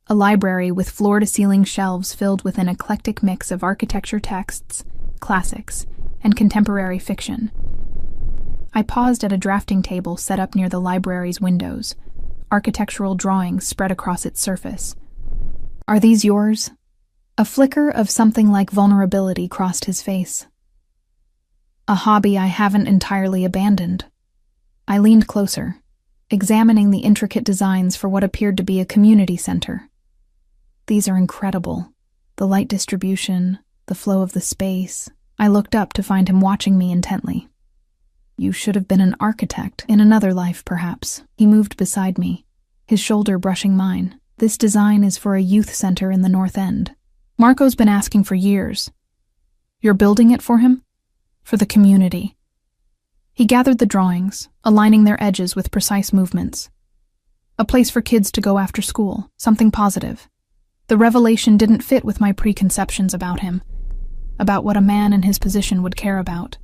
S1: a library with floor-to-ceiling shelves filled with an eclectic mix of architecture texts, classics, and contemporary fiction. I paused at a drafting table set up near the library's windows, architectural drawings spread across its surface. Are these yours? A flicker of something like vulnerability crossed his face. A hobby I haven't entirely abandoned. I leaned closer, examining the intricate designs for what appeared to be a community center. These are incredible. The light distribution, the flow of the space. I looked up to find him watching me intently. You should have been an architect, in another life, perhaps. He moved beside me, his shoulder brushing mine. This design is for a youth center in the North End. Marco's been asking for years. You're building it for him? For the community. He gathered the drawings, aligning their edges with precise movements. A place for kids to go after school, something positive. The revelation didn't fit with my preconceptions about him, about what a man in his position would care about.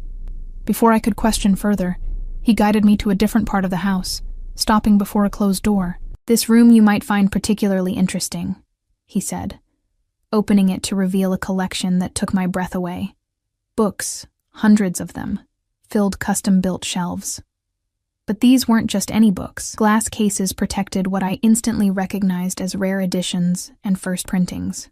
S1: Before I could question further, he guided me to a different part of the house, stopping before a closed door. This room you might find particularly interesting, he said, opening it to reveal a collection that took my breath away. Books, hundreds of them, filled custom-built shelves. But these weren't just any books. Glass cases protected what I instantly recognized as rare editions and first printings.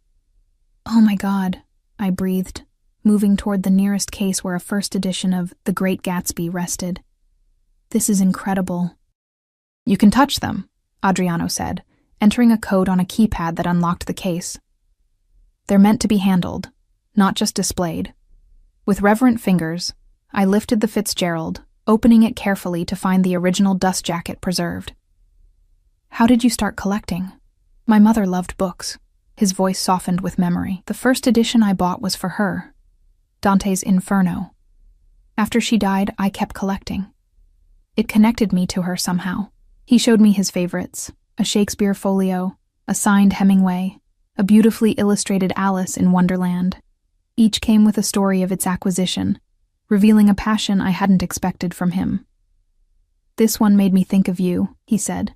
S1: Oh my God, I breathed, moving toward the nearest case where a first edition of The Great Gatsby rested. This is incredible. You can touch them, Adriano said, entering a code on a keypad that unlocked the case. They're meant to be handled, not just displayed. With reverent fingers, I lifted the Fitzgerald, opening it carefully to find the original dust jacket preserved. How did you start collecting? My mother loved books. His voice softened with memory. The first edition I bought was for her, Dante's Inferno. After she died, I kept collecting. It connected me to her somehow. He showed me his favorites, a Shakespeare folio, a signed Hemingway, a beautifully illustrated Alice in Wonderland. Each came with a story of its acquisition, revealing a passion I hadn't expected from him. "This one made me think of you," he said,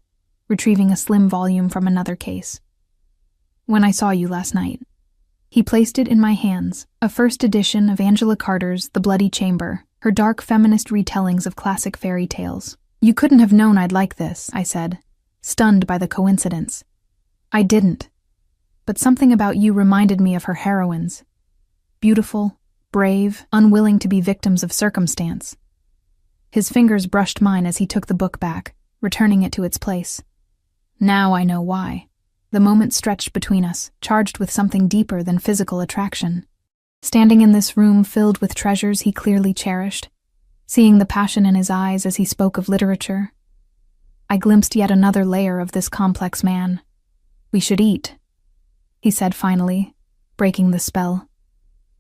S1: retrieving a slim volume from another case. "When I saw you last night." He placed it in my hands, a first edition of Angela Carter's The Bloody Chamber, her dark feminist retellings of classic fairy tales. "You couldn't have known I'd like this," I said, stunned by the coincidence. "I didn't. But something about you reminded me of her heroines. Beautiful, brave, unwilling to be victims of circumstance." His fingers brushed mine as he took the book back, returning it to its place. Now I know why. The moment stretched between us, charged with something deeper than physical attraction. Standing in this room filled with treasures he clearly cherished, seeing the passion in his eyes as he spoke of literature, I glimpsed yet another layer of this complex man. "We should eat," he said finally, breaking the spell,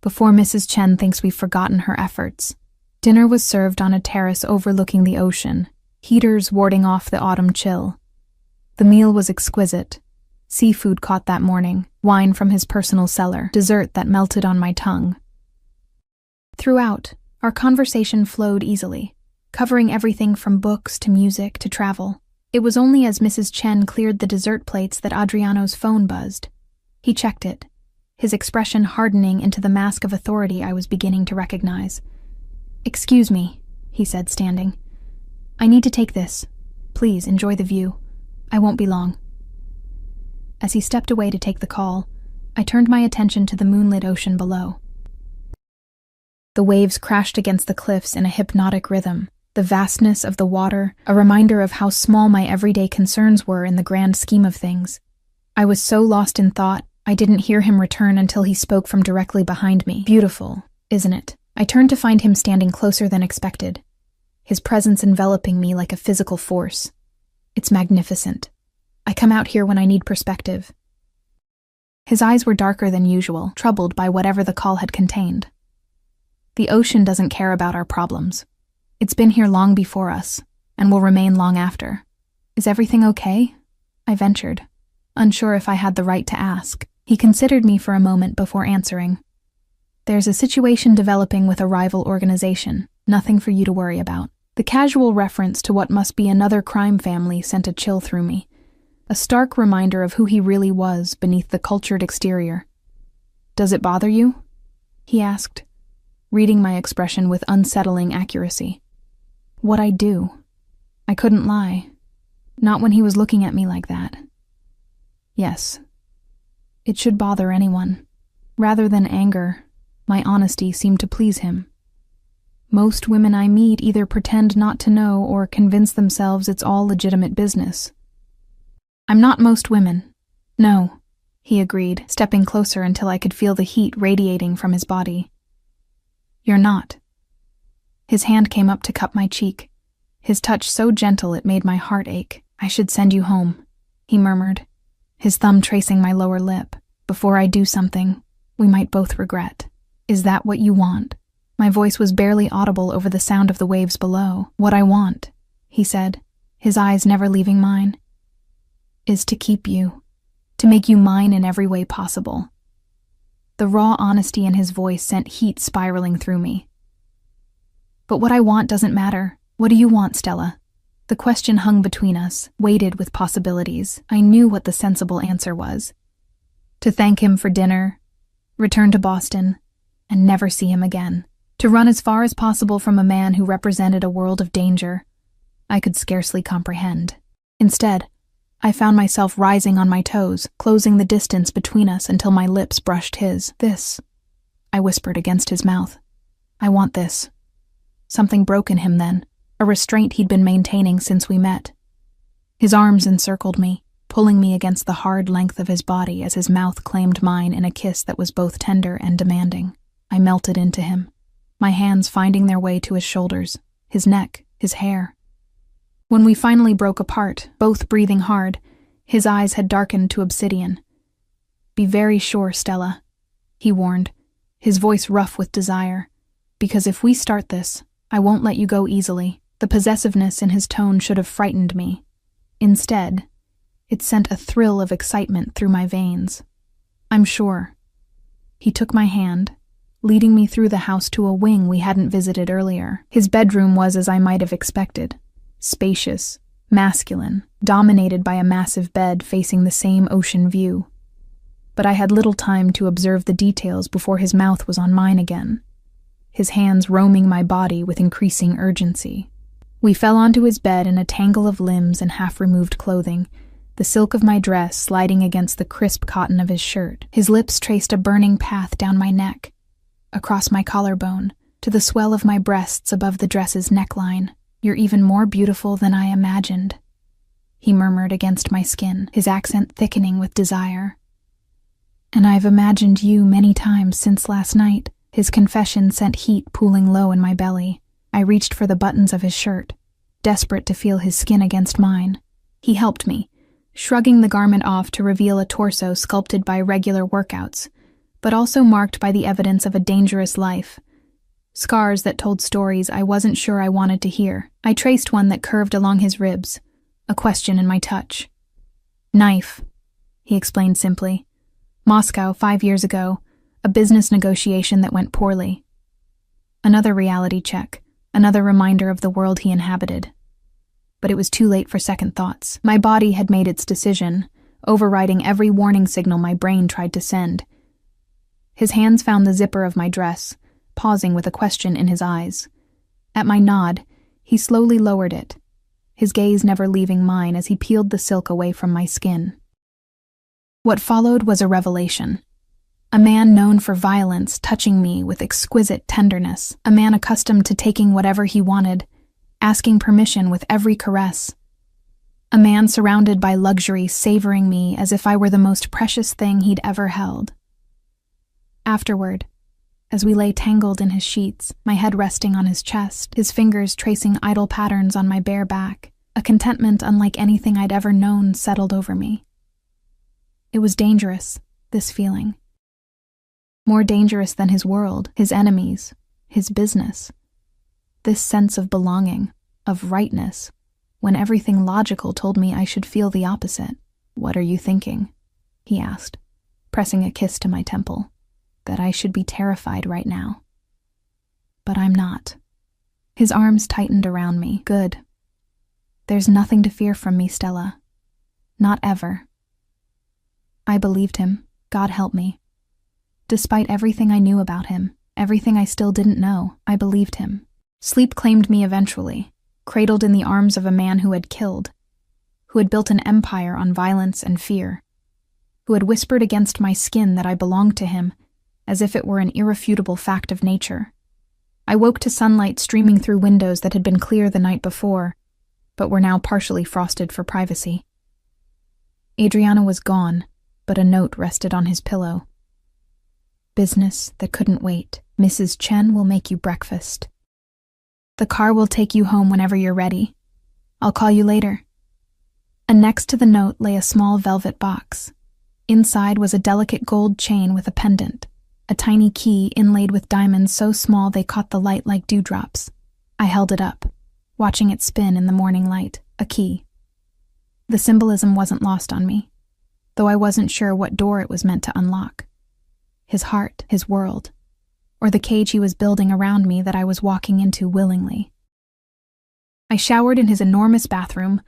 S1: "before Mrs. Chen thinks we've forgotten her efforts." Dinner was served on a terrace overlooking the ocean, heaters warding off the autumn chill. The meal was exquisite. Seafood caught that morning, wine from his personal cellar, dessert that melted on my tongue. Throughout, our conversation flowed easily, covering everything from books to music to travel. It was only as Mrs. Chen cleared the dessert plates that Adriano's phone buzzed. He checked it, his expression hardening into the mask of authority I was beginning to recognize. "Excuse me," he said, standing. "I need to take this. Please enjoy the view. I won't be long." As he stepped away to take the call, I turned my attention to the moonlit ocean below. The waves crashed against the cliffs in a hypnotic rhythm, the vastness of the water a reminder of how small my everyday concerns were in the grand scheme of things. I was so lost in thought, I didn't hear him return until he spoke from directly behind me. "Beautiful, isn't it?" I turned to find him standing closer than expected, his presence enveloping me like a physical force. "It's magnificent. I come out here when I need perspective." His eyes were darker than usual, troubled by whatever the call had contained. "The ocean doesn't care about our problems. It's been here long before us, and will remain long after. Is everything okay?" I ventured, unsure if I had the right to ask. He considered me for a moment before answering. "There's a situation developing with a rival organization, nothing for you to worry about." The casual reference to what must be another crime family sent a chill through me, a stark reminder of who he really was beneath the cultured exterior. "Does it bother you?" he asked, reading my expression with unsettling accuracy. What I'd do? I couldn't lie, not when he was looking at me like that. Yes, it should bother anyone. Rather than anger, my honesty seemed to please him. Most women I meet either pretend not to know or convince themselves it's all legitimate business. "I'm not most women. No," he agreed, stepping closer until I could feel the heat radiating from his body. "You're not." His hand came up to cup my cheek, his touch so gentle it made my heart ache. "I should send you home," he murmured, his thumb tracing my lower lip. "Before I do something we might both regret. Is that what you want?" My voice was barely audible over the sound of the waves below. "What I want," he said, his eyes never leaving mine, "is to keep you, to make you mine in every way possible." The raw honesty in his voice sent heat spiraling through me. "But what I want doesn't matter. What do you want, Stella?" The question hung between us, weighted with possibilities. I knew what the sensible answer was. To thank him for dinner, return to Boston, and never see him again. To run as far as possible from a man who represented a world of danger I could scarcely comprehend. Instead, I found myself rising on my toes, closing the distance between us until my lips brushed his. "This," I whispered against his mouth. "I want this." Something broke in him then, a restraint he'd been maintaining since we met. His arms encircled me, pulling me against the hard length of his body as his mouth claimed mine in a kiss that was both tender and demanding. I melted into him, my hands finding their way to his shoulders, his neck, his hair. When we finally broke apart, both breathing hard, his eyes had darkened to obsidian. "Be very sure, Stella," he warned, his voice rough with desire. Because if we start this, I won't let you go easily." The possessiveness in his tone should have frightened me. Instead, it sent a thrill of excitement through my veins. "I'm sure." He took my hand, leading me through the house to a wing we hadn't visited earlier. His bedroom was as I might have expected. Spacious, masculine, dominated by a massive bed facing the same ocean view. But I had little time to observe the details before his mouth was on mine again, his hands roaming my body with increasing urgency. We fell onto his bed in a tangle of limbs and half-removed clothing, the silk of my dress sliding against the crisp cotton of his shirt. His lips traced a burning path down my neck, across my collarbone, to the swell of my breasts above the dress's neckline. "You're even more beautiful than I imagined," he murmured against my skin, his accent thickening with desire. "And I've imagined you many times since last night." His confession sent heat pooling low in my belly. I reached for the buttons of his shirt, desperate to feel his skin against mine. He helped me, shrugging the garment off to reveal a torso sculpted by regular workouts, but also marked by the evidence of a dangerous life. Scars that told stories I wasn't sure I wanted to hear. I traced one that curved along his ribs, a question in my touch. "Knife," he explained simply. "Moscow 5 years ago, a business negotiation that went poorly." Another reality check, another reminder of the world he inhabited. But it was too late for second thoughts. My body had made its decision, overriding every warning signal my brain tried to send. His hands found the zipper of my dress, pausing with a question in his eyes. At my nod, he slowly lowered it, his gaze never leaving mine as he peeled the silk away from my skin. What followed was a revelation. A man known for violence touching me with exquisite tenderness, a man accustomed to taking whatever he wanted, asking permission with every caress. A man surrounded by luxury savoring me as if I were the most precious thing he'd ever held. Afterward, as we lay tangled in his sheets, my head resting on his chest, his fingers tracing idle patterns on my bare back, a contentment unlike anything I'd ever known settled over me. It was dangerous, this feeling. More dangerous than his world, his enemies, his business. This sense of belonging, of rightness, when everything logical told me I should feel the opposite. "What are you thinking?" he asked, pressing a kiss to my temple. That I should be terrified right now. But I'm not. His arms tightened around me. "Good. There's nothing to fear from me, Stella. Not ever." I believed him, God help me. Despite everything I knew about him, everything I still didn't know, I believed him. Sleep claimed me eventually, cradled in the arms of a man who had killed, who had built an empire on violence and fear, who had whispered against my skin that I belonged to him, as if it were an irrefutable fact of nature. I woke to sunlight streaming through windows that had been clear the night before, but were now partially frosted for privacy. Adriana was gone, but a note rested on his pillow. "Business that couldn't wait. Mrs. Chen will make you breakfast. The car will take you home whenever you're ready. I'll call you later." And next to the note lay a small velvet box. Inside was a delicate gold chain with a pendant, a tiny key inlaid with diamonds so small they caught the light like dewdrops. I held it up, watching it spin in the morning light, a key. The symbolism wasn't lost on me, though I wasn't sure what door it was meant to unlock. His heart, his world, or the cage he was building around me that I was walking into willingly. I showered in his enormous bathroom,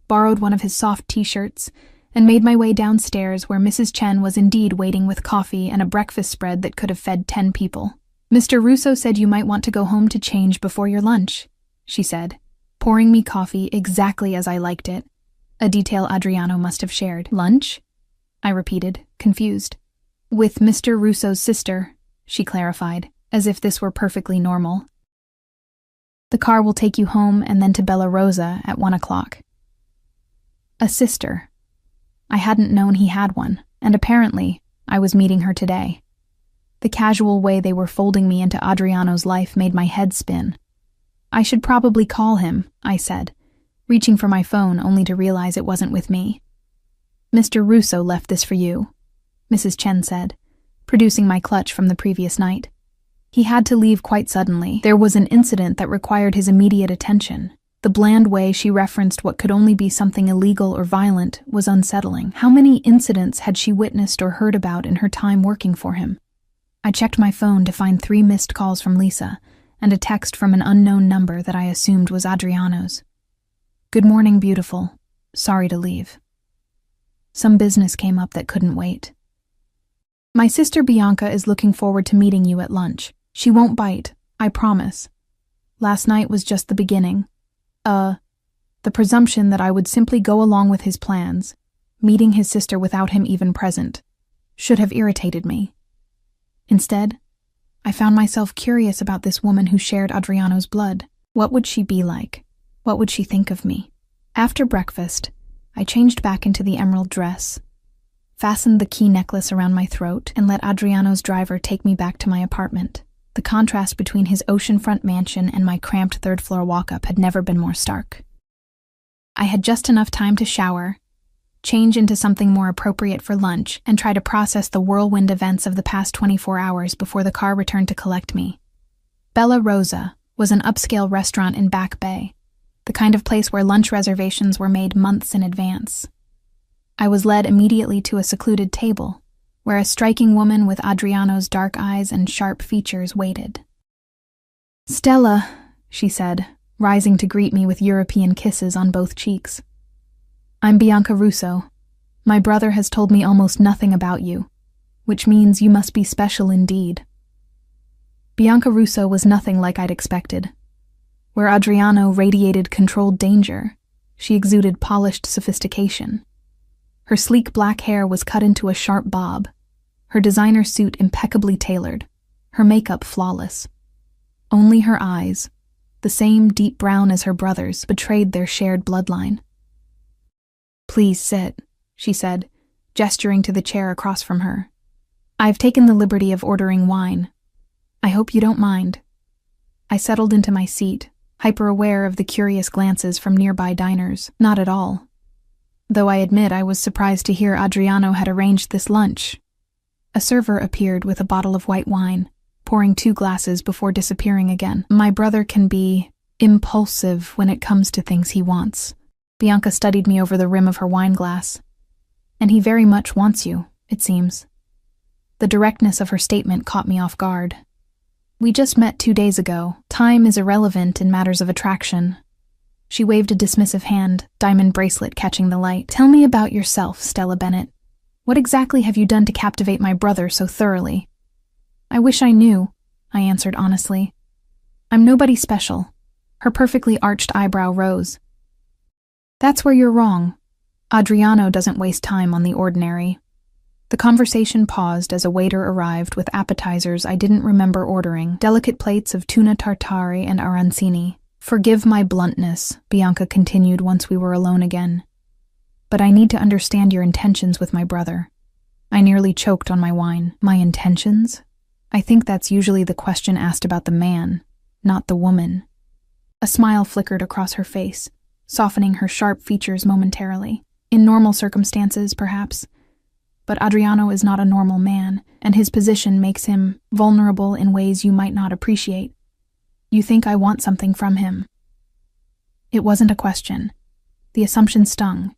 S1: borrowed one of his soft t-shirts, and made my way downstairs where Mrs. Chen was indeed waiting with coffee and a breakfast spread that could have fed 10 people. "Mr. Russo said you might want to go home to change before your lunch," she said, pouring me coffee exactly as I liked it, a detail Adriano must have shared. "Lunch?" I repeated, confused. "With Mr. Russo's sister," she clarified, as if this were perfectly normal. "The car will take you home and then to Bella Rosa at 1 o'clock. A sister. I hadn't known he had one, and apparently I was meeting her today. The casual way they were folding me into Adriano's life made my head spin. "I should probably call him," I said, reaching for my phone only to realize it wasn't with me. "Mr. Russo left this for you," Mrs. Chen said, producing my clutch from the previous night. He had to leave quite suddenly. There was an incident that required his immediate attention. The bland way she referenced what could only be something illegal or violent was unsettling. How many incidents had she witnessed or heard about in her time working for him? I checked my phone to find 3 missed calls from Lisa and a text from an unknown number that I assumed was Adriano's. "Good morning, beautiful. Sorry to leave. Some business came up that couldn't wait. My sister Bianca is looking forward to meeting you at lunch. She won't bite, I promise. Last night was just the beginning. The presumption that I would simply go along with his plans, meeting his sister without him even present, should have irritated me. Instead, I found myself curious about this woman who shared Adriano's blood. What would she be like? What would she think of me? After breakfast, I changed back into the emerald dress, fastened the key necklace around my throat, and let Adriano's driver take me back to my apartment. The contrast between his oceanfront mansion and my cramped third-floor walk-up had never been more stark. I had just enough time to shower, change into something more appropriate for lunch, and try to process the whirlwind events of the past 24 hours before the car returned to collect me. Bella Rosa was an upscale restaurant in Back Bay, the kind of place where lunch reservations were made months in advance. I was led immediately to a secluded table, where a striking woman with Adriano's dark eyes and sharp features waited. "Stella," she said, rising to greet me with European kisses on both cheeks. "I'm Bianca Russo. My brother has told me almost nothing about you, which means you must be special indeed." Bianca Russo was nothing like I'd expected. Where Adriano radiated controlled danger, she exuded polished sophistication. Her sleek black hair was cut into a sharp bob, her designer suit impeccably tailored, her makeup flawless. Only her eyes, the same deep brown as her brother's, betrayed their shared bloodline. "Please sit," she said, gesturing to the chair across from her. "I've taken the liberty of ordering wine. I hope you don't mind." I settled into my seat, hyper-aware of the curious glances from nearby diners. Not at all. Though I admit I was surprised to hear Adriano had arranged this lunch. A server appeared with a bottle of white wine, pouring 2 glasses before disappearing again. "My brother can be impulsive when it comes to things he wants." Bianca studied me over the rim of her wine glass. "And he very much wants you, it seems." The directness of her statement caught me off guard. "We just met 2 days ago. Time is irrelevant in matters of attraction." She waved a dismissive hand, diamond bracelet catching the light. "Tell me about yourself, Stella Bennett. What exactly have you done to captivate my brother so thoroughly?" "I wish I knew," I answered honestly. "I'm nobody special." Her perfectly arched eyebrow rose. "That's where you're wrong. Adriano doesn't waste time on the ordinary." The conversation paused as a waiter arrived with appetizers I didn't remember ordering, delicate plates of tuna tartare and arancini. "Forgive my bluntness," Bianca continued once we were alone again. "But I need to understand your intentions with my brother." I nearly choked on my wine. My intentions? I think that's usually the question asked about the man, not the woman. A smile flickered across her face, softening her sharp features momentarily. In normal circumstances, perhaps. But Adriano is not a normal man, and his position makes him vulnerable in ways you might not appreciate. "You think I want something from him?" It wasn't a question. The assumption stung,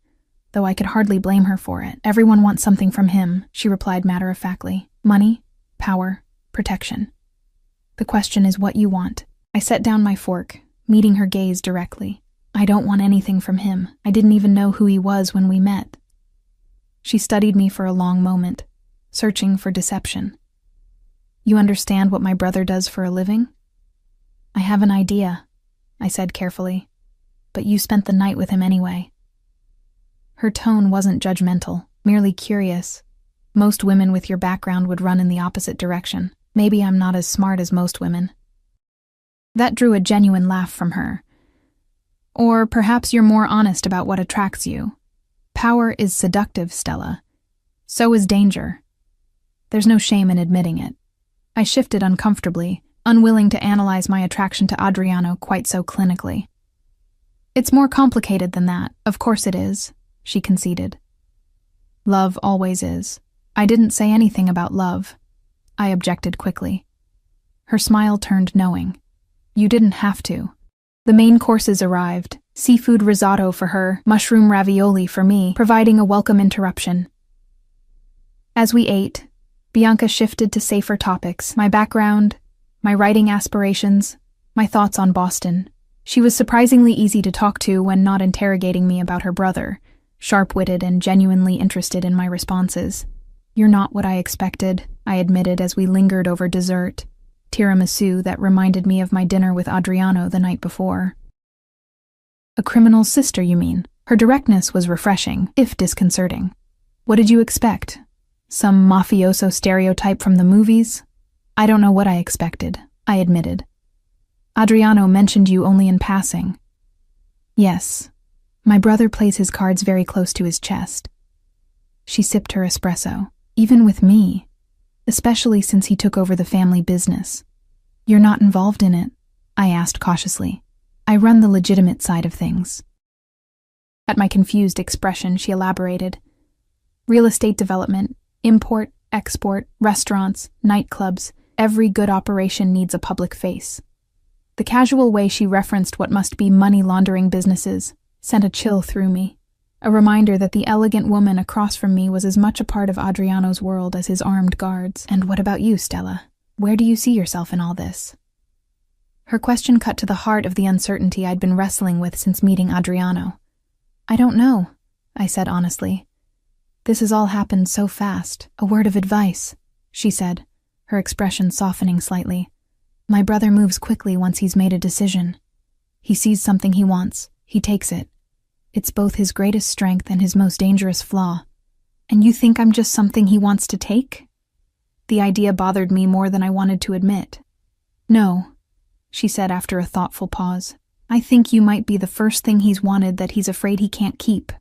S1: though I could hardly blame her for it. "Everyone wants something from him," she replied matter-of-factly. "Money, power, protection. The question is what you want." I set down my fork, meeting her gaze directly. "I don't want anything from him. I didn't even know who he was when we met." She studied me for a long moment, searching for deception. "You understand what my brother does for a living?" "I have an idea," I said carefully. "But you spent the night with him anyway." Her tone wasn't judgmental, merely curious. Most women with your background would run in the opposite direction. Maybe I'm not as smart as most women. That drew a genuine laugh from her. "Or perhaps you're more honest about what attracts you. Power is seductive, Stella. So is danger. There's no shame in admitting it." I shifted uncomfortably, unwilling to analyze my attraction to Adriano quite so clinically. "It's more complicated than that. Of course it is," she conceded. "Love always is." "I didn't say anything about love," I objected quickly. Her smile turned knowing. You didn't have to. The main courses arrived, seafood risotto for her, mushroom ravioli for me, providing a welcome interruption. As we ate, Bianca shifted to safer topics, my background, my writing aspirations, my thoughts on Boston. She was surprisingly easy to talk to when not interrogating me about her brother, sharp-witted and genuinely interested in my responses. You're not what I expected, I admitted as we lingered over dessert, tiramisu that reminded me of my dinner with Adriano the night before. A criminal's sister, you mean? Her directness was refreshing, if disconcerting. What did you expect? Some mafioso stereotype from the movies? I don't know what I expected, I admitted. Adriano mentioned you only in passing. Yes. My brother plays his cards very close to his chest. She sipped her espresso. Even with me. Especially since he took over the family business. You're not involved in it? I asked cautiously. I run the legitimate side of things. At my confused expression, she elaborated. Real estate development, import, export, restaurants, nightclubs, every good operation needs a public face. The casual way she referenced what must be money-laundering businesses sent a chill through me, a reminder that the elegant woman across from me was as much a part of Adriano's world as his armed guards. And what about you, Stella? Where do you see yourself in all this? Her question cut to the heart of the uncertainty I'd been wrestling with since meeting Adriano. I don't know, I said honestly. This has all happened so fast. A word of advice, she said, her expression softening slightly. My brother moves quickly once he's made a decision. He sees something he wants. He takes it. It's both his greatest strength and his most dangerous flaw. And you think I'm just something he wants to take? The idea bothered me more than I wanted to admit. No, she said after a thoughtful pause. I think you might be the first thing he's wanted that he's afraid he can't keep.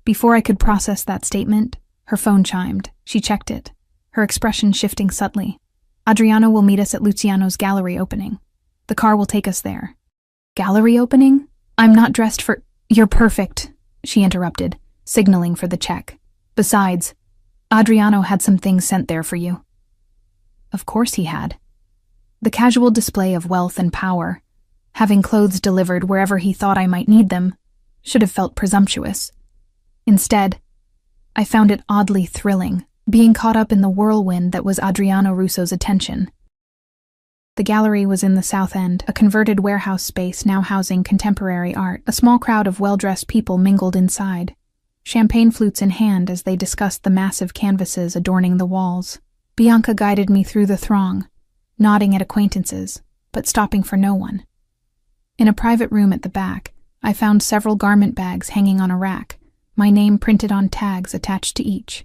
S1: Before I could process that statement, her phone chimed. She checked it, her expression shifting subtly. Adriano will meet us at Luciano's gallery opening. The car will take us there. Gallery opening? I'm not dressed for— You're perfect, she interrupted, signaling for the check. Besides, Adriano had some things sent there for you. Of course he had. The casual display of wealth and power, having clothes delivered wherever he thought I might need them, should have felt presumptuous. Instead, I found it oddly thrilling, being caught up in the whirlwind that was Adriano Russo's attention. The gallery was in the south end, a converted warehouse space now housing contemporary art. A small crowd of well-dressed people mingled inside, champagne flutes in hand as they discussed the massive canvases adorning the walls. Bianca guided me through the throng, nodding at acquaintances, but stopping for no one. In a private room at the back, I found several garment bags hanging on a rack, my name printed on tags attached to each.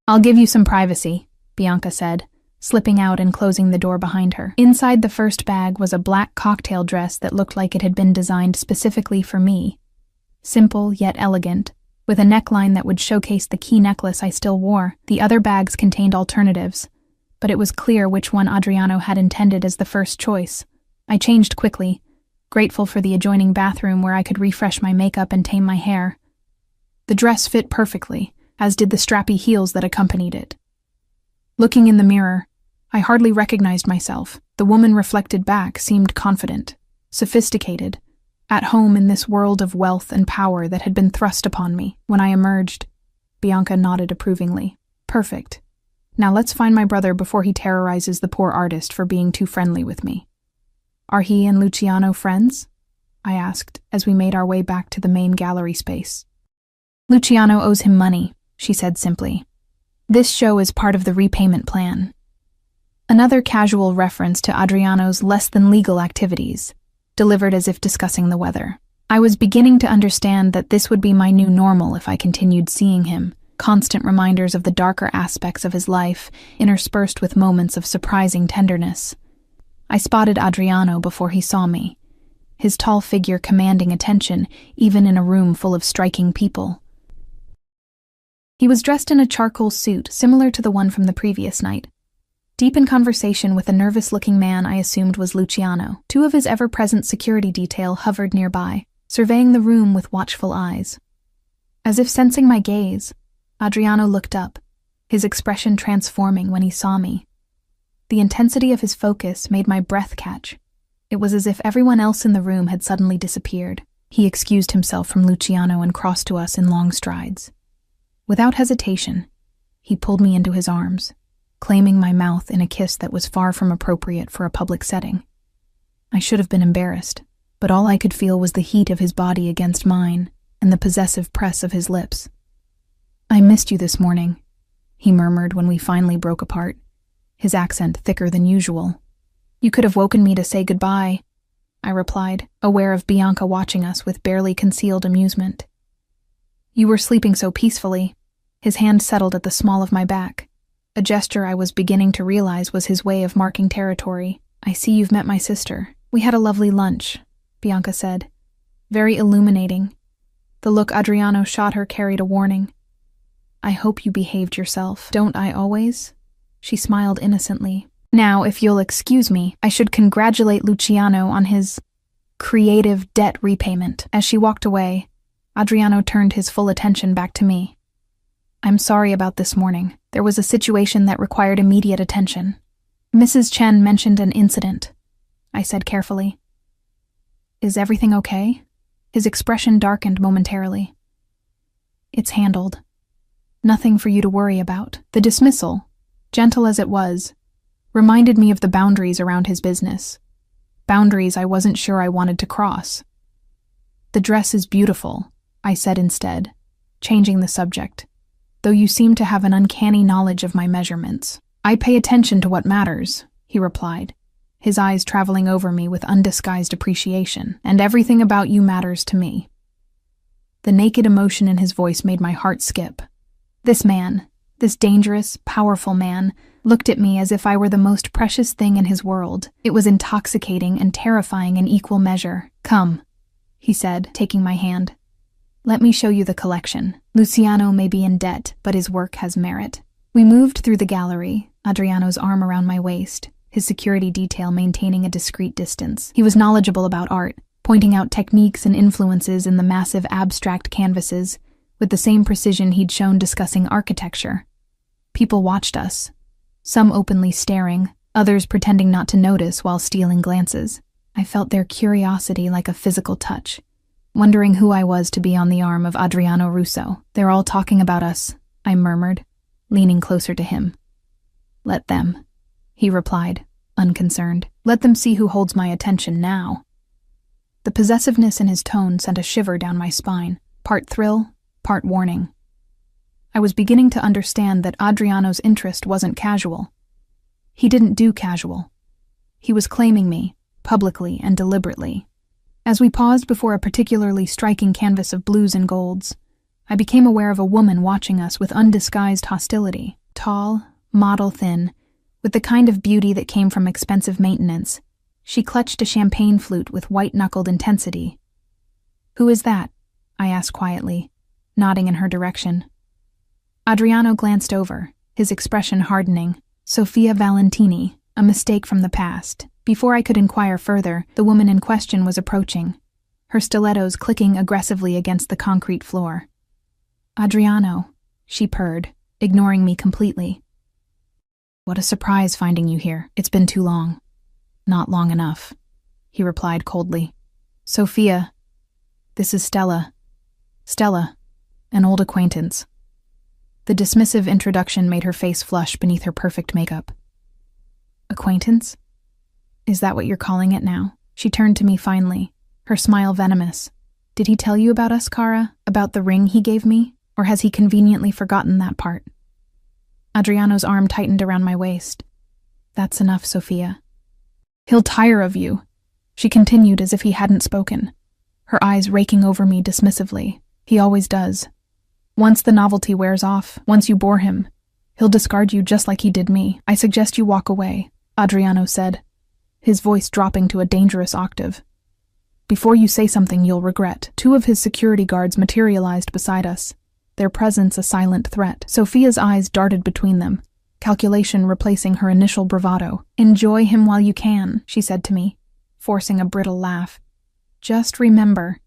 S1: I'll give you some privacy, Bianca said, slipping out and closing the door behind her. Inside the first bag was a black cocktail dress that looked like it had been designed specifically for me. Simple yet elegant, with a neckline that would showcase the key necklace I still wore. The other bags contained alternatives, but it was clear which one Adriano had intended as the first choice. I changed quickly, grateful for the adjoining bathroom where I could refresh my makeup and tame my hair. The dress fit perfectly, as did the strappy heels that accompanied it. Looking in the mirror, I hardly recognized myself. The woman reflected back seemed confident, sophisticated, at home in this world of wealth and power that had been thrust upon me. When I emerged, Bianca nodded approvingly. Perfect. Now let's find my brother before he terrorizes the poor artist for being too friendly with me. Are he and Luciano friends? I asked as we made our way back to the main gallery space. Luciano owes him money, she said simply. This show is part of the repayment plan. Another casual reference to Adriano's less-than-legal activities, delivered as if discussing the weather. I was beginning to understand that this would be my new normal if I continued seeing him, constant reminders of the darker aspects of his life, interspersed with moments of surprising tenderness. I spotted Adriano before he saw me, his tall figure commanding attention even in a room full of striking people. He was dressed in a charcoal suit similar to the one from the previous night. Deep in conversation with a nervous-looking man I assumed was Luciano, two of his ever-present security detail hovered nearby, surveying the room with watchful eyes. As if sensing my gaze, Adriano looked up, his expression transforming when he saw me. The intensity of his focus made my breath catch. It was as if everyone else in the room had suddenly disappeared. He excused himself from Luciano and crossed to us in long strides. Without hesitation, he pulled me into his arms, claiming my mouth in a kiss that was far from appropriate for a public setting. I should have been embarrassed, but all I could feel was the heat of his body against mine and the possessive press of his lips. "I missed you this morning," he murmured when we finally broke apart, his accent thicker than usual. "You could have woken me to say goodbye," I replied, aware of Bianca watching us with barely concealed amusement. "You were sleeping so peacefully." His hand settled at the small of my back, a gesture I was beginning to realize was his way of marking territory. "I see you've met my sister. We had a lovely lunch," Bianca said. "Very illuminating." The look Adriano shot her carried a warning. "I hope you behaved yourself." "Don't I always?" She smiled innocently. "Now, if you'll excuse me, I should congratulate Luciano on his creative debt repayment." As she walked away, Adriano turned his full attention back to me. "I'm sorry about this morning. There was a situation that required immediate attention. Mrs. Chen mentioned an incident," I said carefully. "Is everything okay?" His expression darkened momentarily. "It's handled. Nothing for you to worry about." The dismissal, gentle as it was, reminded me of the boundaries around his business. Boundaries I wasn't sure I wanted to cross. "The dress is beautiful," I said instead, changing the subject, "though you seem to have an uncanny knowledge of my measurements." "I pay attention to what matters," he replied, his eyes traveling over me with undisguised appreciation. "And everything about you matters to me." The naked emotion in his voice made my heart skip. This man, this dangerous, powerful man, looked at me as if I were the most precious thing in his world. It was intoxicating and terrifying in equal measure. "Come," he said, taking my hand. "Let me show you the collection. Luciano may be in debt, but his work has merit." We moved through the gallery, Adriano's arm around my waist, his security detail maintaining a discreet distance. He was knowledgeable about art, pointing out techniques and influences in the massive abstract canvases, with the same precision he'd shown discussing architecture. People watched us, some openly staring, others pretending not to notice while stealing glances. I felt their curiosity like a physical touch, wondering who I was to be on the arm of Adriano Russo. "They're all talking about us," I murmured, leaning closer to him. "Let them," he replied, unconcerned. "Let them see who holds my attention now." The possessiveness in his tone sent a shiver down my spine, part thrill, part warning. I was beginning to understand that Adriano's interest wasn't casual. He didn't do casual. He was claiming me, publicly and deliberately. As we paused before a particularly striking canvas of blues and golds, I became aware of a woman watching us with undisguised hostility. Tall, model thin, with the kind of beauty that came from expensive maintenance, she clutched a champagne flute with white-knuckled intensity. "Who is that?" I asked quietly, nodding in her direction. Adriano glanced over, his expression hardening. "Sofia Valentini, a mistake from the past." Before I could inquire further, the woman in question was approaching, her stilettos clicking aggressively against the concrete floor. "Adriano," she purred, ignoring me completely. "What a surprise finding you here. It's been too long." "Not long enough," he replied coldly. "Sofia, this is Stella. Stella, an old acquaintance." The dismissive introduction made her face flush beneath her perfect makeup. "Acquaintance? Is that what you're calling it now?" She turned to me finally, her smile venomous. "Did he tell you about us, Kara? About the ring he gave me? Or has he conveniently forgotten that part?" Adriano's arm tightened around my waist. "That's enough, Sofia." "He'll tire of you," she continued as if he hadn't spoken, her eyes raking over me dismissively. "He always does. Once the novelty wears off, once you bore him, he'll discard you just like he did me. I suggest you walk away," Adriano said, his voice dropping to a dangerous octave. "Before you say something you'll regret." Two of his security guards materialized beside us, their presence a silent threat. Sofia's eyes darted between them, calculation replacing her initial bravado. "Enjoy him while you can," she said to me, forcing a brittle laugh. "Just remember,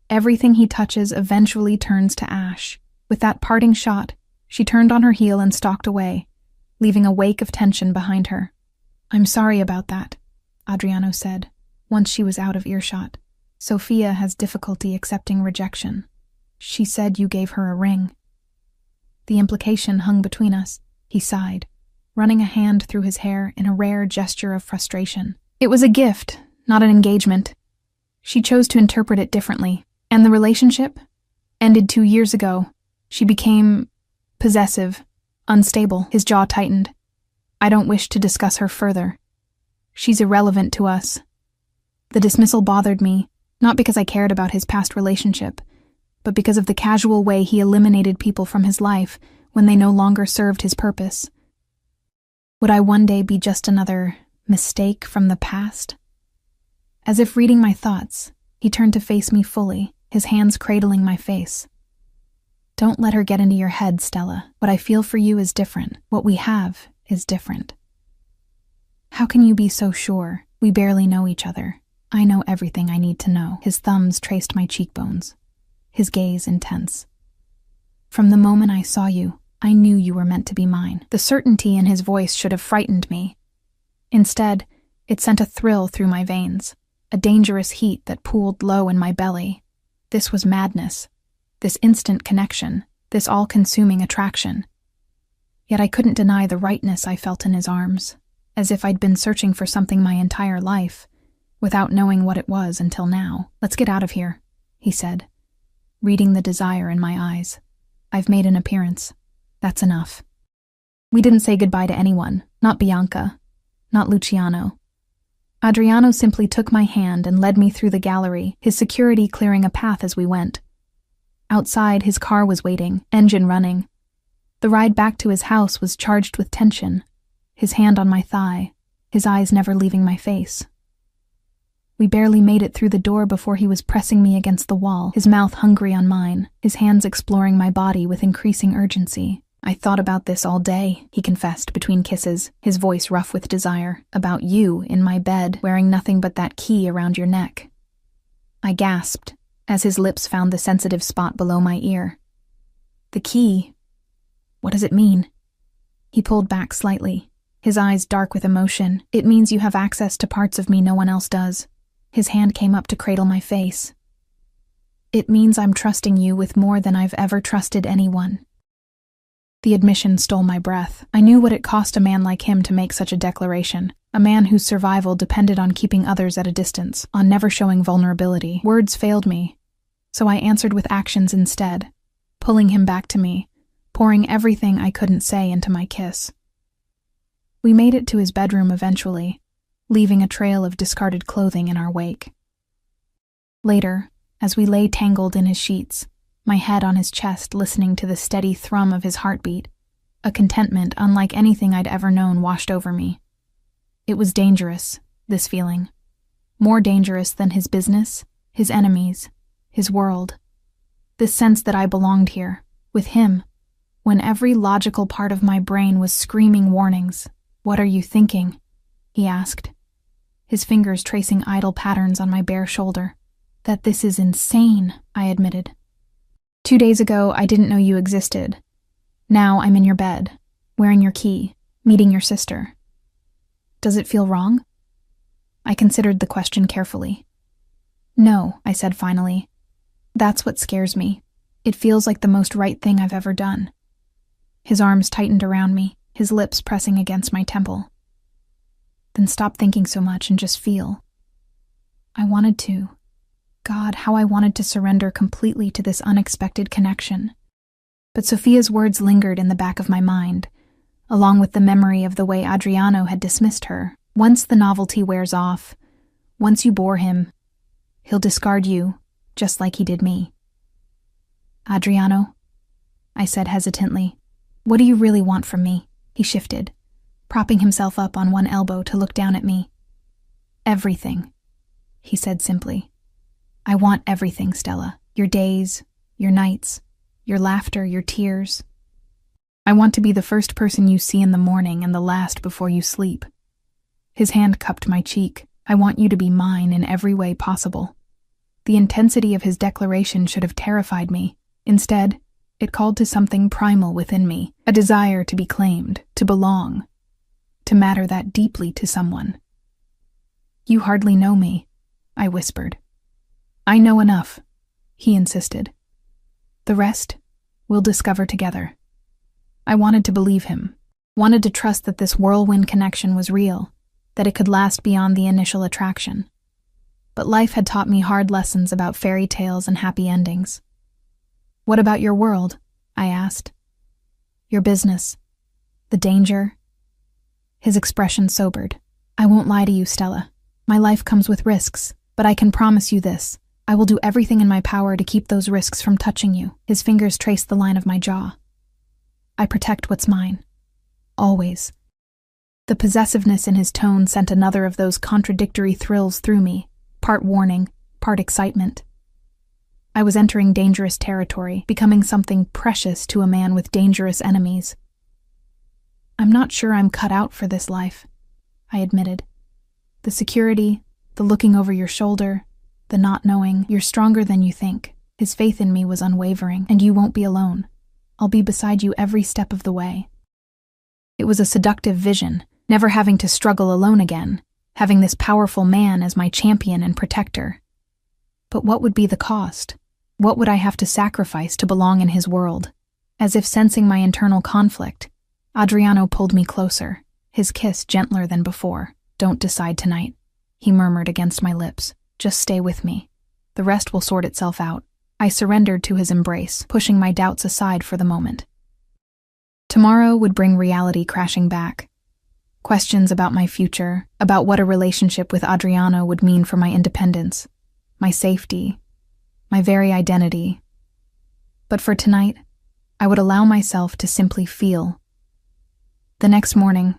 S1: everything he touches eventually turns to ash." With that parting shot, she turned on her heel and stalked away, leaving a wake of tension behind her. "I'm sorry about that," Adriano said, once she was out of earshot. "Sophia has difficulty accepting rejection. She said you gave her a ring." The implication hung between us. He sighed, running a hand through his hair in a rare gesture of frustration. "It was a gift, not an engagement. She chose to interpret it differently, and the relationship ended 2 years ago. She became possessive, unstable." His jaw tightened. "I don't wish to discuss her further. She's irrelevant to us." The dismissal bothered me, not because I cared about his past relationship, but because of the casual way he eliminated people from his life when they no longer served his purpose. Would I one day be just another mistake from the past? As if reading my thoughts, he turned to face me fully, his hands cradling my face. "Don't let her get into your head, Stella. What I feel for you is different. What we have is different." "How can you be so sure? We barely know each other. I know everything I need to know." His thumbs traced my cheekbones, his gaze intense. "From the moment I saw you, I knew you were meant to be mine." The certainty in his voice should have frightened me. Instead, it sent a thrill through my veins, a dangerous heat that pooled low in my belly. This was madness, this instant connection, this all-consuming attraction. Yet I couldn't deny the rightness I felt in his arms, as if I'd been searching for something my entire life, without knowing what it was until now. "Let's get out of here," he said, reading the desire in my eyes. "I've made an appearance. That's enough." We didn't say goodbye to anyone, not Bianca, not Luciano. Adriano simply took my hand and led me through the gallery, his security clearing a path as we went. Outside, his car was waiting, engine running. The ride back to his house was charged with tension, his hand on my thigh, his eyes never leaving my face. We barely made it through the door before he was pressing me against the wall, his mouth hungry on mine, his hands exploring my body with increasing urgency. "I thought about this all day," he confessed between kisses, his voice rough with desire. "About you in my bed, wearing nothing but that key around your neck." I gasped as his lips found the sensitive spot below my ear. "The key? What does it mean?" He pulled back slightly, his eyes dark with emotion. "It means you have access to parts of me no one else does." His hand came up to cradle my face. "It means I'm trusting you with more than I've ever trusted anyone." The admission stole my breath. I knew what it cost a man like him to make such a declaration, a man whose survival depended on keeping others at a distance, on never showing vulnerability. Words failed me, so I answered with actions instead, pulling him back to me, pouring everything I couldn't say into my kiss. We made it to his bedroom eventually, leaving a trail of discarded clothing in our wake. Later, as we lay tangled in his sheets, my head on his chest listening to the steady thrum of his heartbeat, a contentment unlike anything I'd ever known washed over me. It was dangerous, this feeling. More dangerous than his business, his enemies, his world. This sense that I belonged here, with him, when every logical part of my brain was screaming warnings. "What are you thinking?" he asked, his fingers tracing idle patterns on my bare shoulder. "That this is insane," I admitted. 2 days ago, I didn't know you existed. Now I'm in your bed, wearing your key, meeting your sister. Does it feel wrong? I considered the question carefully. "No," I said finally. "That's what scares me. It feels like the most right thing I've ever done." His arms tightened around me, his lips pressing against my temple. "Then stop thinking so much and just feel." I wanted to. God, how I wanted to surrender completely to this unexpected connection. But Sophia's words lingered in the back of my mind, along with the memory of the way Adriano had dismissed her. Once the novelty wears off, once you bore him, he'll discard you, just like he did me. "Adriano," I said hesitantly, "what do you really want from me?" He shifted, propping himself up on one elbow to look down at me. "Everything," he said simply. "I want everything, Stella. Your days, your nights, your laughter, your tears. I want to be the first person you see in the morning and the last before you sleep." His hand cupped my cheek. "I want you to be mine in every way possible." The intensity of his declaration should have terrified me. Instead, it called to something primal within me, a desire to be claimed, to belong. to matter that deeply to someone. You hardly know me, I whispered. I know enough, he insisted. The rest we'll discover together. I wanted to believe him, wanted to trust that this whirlwind connection was real, that it could last beyond the initial attraction. But life had taught me hard lessons about fairy tales and happy endings. What about your world? I asked. Your business, the danger. His expression sobered. I won't lie to you, Stella. My life comes with risks, but I can promise you this. I will do everything in my power to keep those risks from touching you. His fingers traced the line of my jaw. I protect what's mine. Always. The possessiveness in his tone sent another of those contradictory thrills through me, part warning, part excitement. I was entering dangerous territory, becoming something precious to a man with dangerous enemies. I'm not sure I'm cut out for this life, I admitted. The security, the looking over your shoulder, the not knowing, you're stronger than you think. His faith in me was unwavering, and you won't be alone. I'll be beside you every step of the way. It was a seductive vision, never having to struggle alone again, having this powerful man as my champion and protector. But what would be the cost? What would I have to sacrifice to belong in his world? As if sensing my internal conflict, Adriano pulled me closer, his kiss gentler than before. Don't decide tonight, he murmured against my lips. Just stay with me. The rest will sort itself out. I surrendered to his embrace, pushing my doubts aside for the moment. Tomorrow would bring reality crashing back. Questions about my future, about what a relationship with Adriano would mean for my independence, my safety, my very identity. But for tonight, I would allow myself to simply feel. The next morning,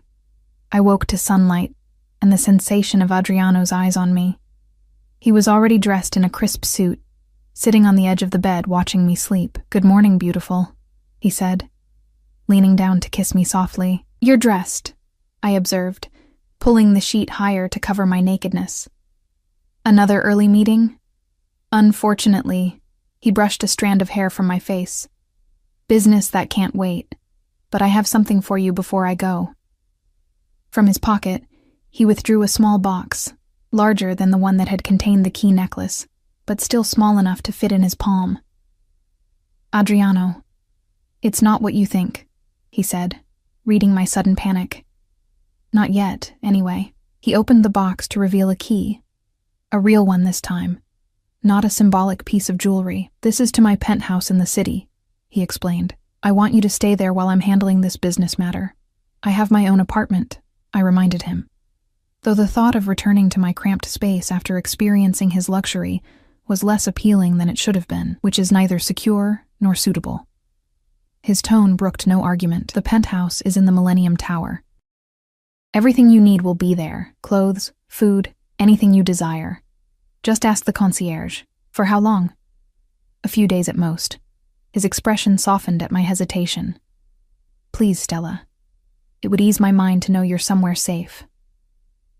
S1: I woke to sunlight and the sensation of Adriano's eyes on me. He was already dressed in a crisp suit, sitting on the edge of the bed watching me sleep. Good morning, beautiful, he said, leaning down to kiss me softly. You're dressed, I observed, pulling the sheet higher to cover my nakedness. Another early meeting? Unfortunately, he brushed a strand of hair from my face. Business that can't wait, but I have something for you before I go. From his pocket, he withdrew a small box, larger than the one that had contained the key necklace, but still small enough to fit in his palm. Adriano, it's not what you think, he said, reading my sudden panic. Not yet, anyway. He opened the box to reveal a key. A real one this time. Not a symbolic piece of jewelry. This is to my penthouse in the city, he explained. I want you to stay there while I'm handling this business matter. I have my own apartment, I reminded him. Though the thought of returning to my cramped space after experiencing his luxury was less appealing than it should have been, which is neither secure nor suitable. His tone brooked no argument. The penthouse is in the Millennium Tower. Everything you need will be there. Clothes, food, anything you desire. Just ask the concierge. For how long? A few days at most. His expression softened at my hesitation. Please, Stella. It would ease my mind to know you're somewhere safe.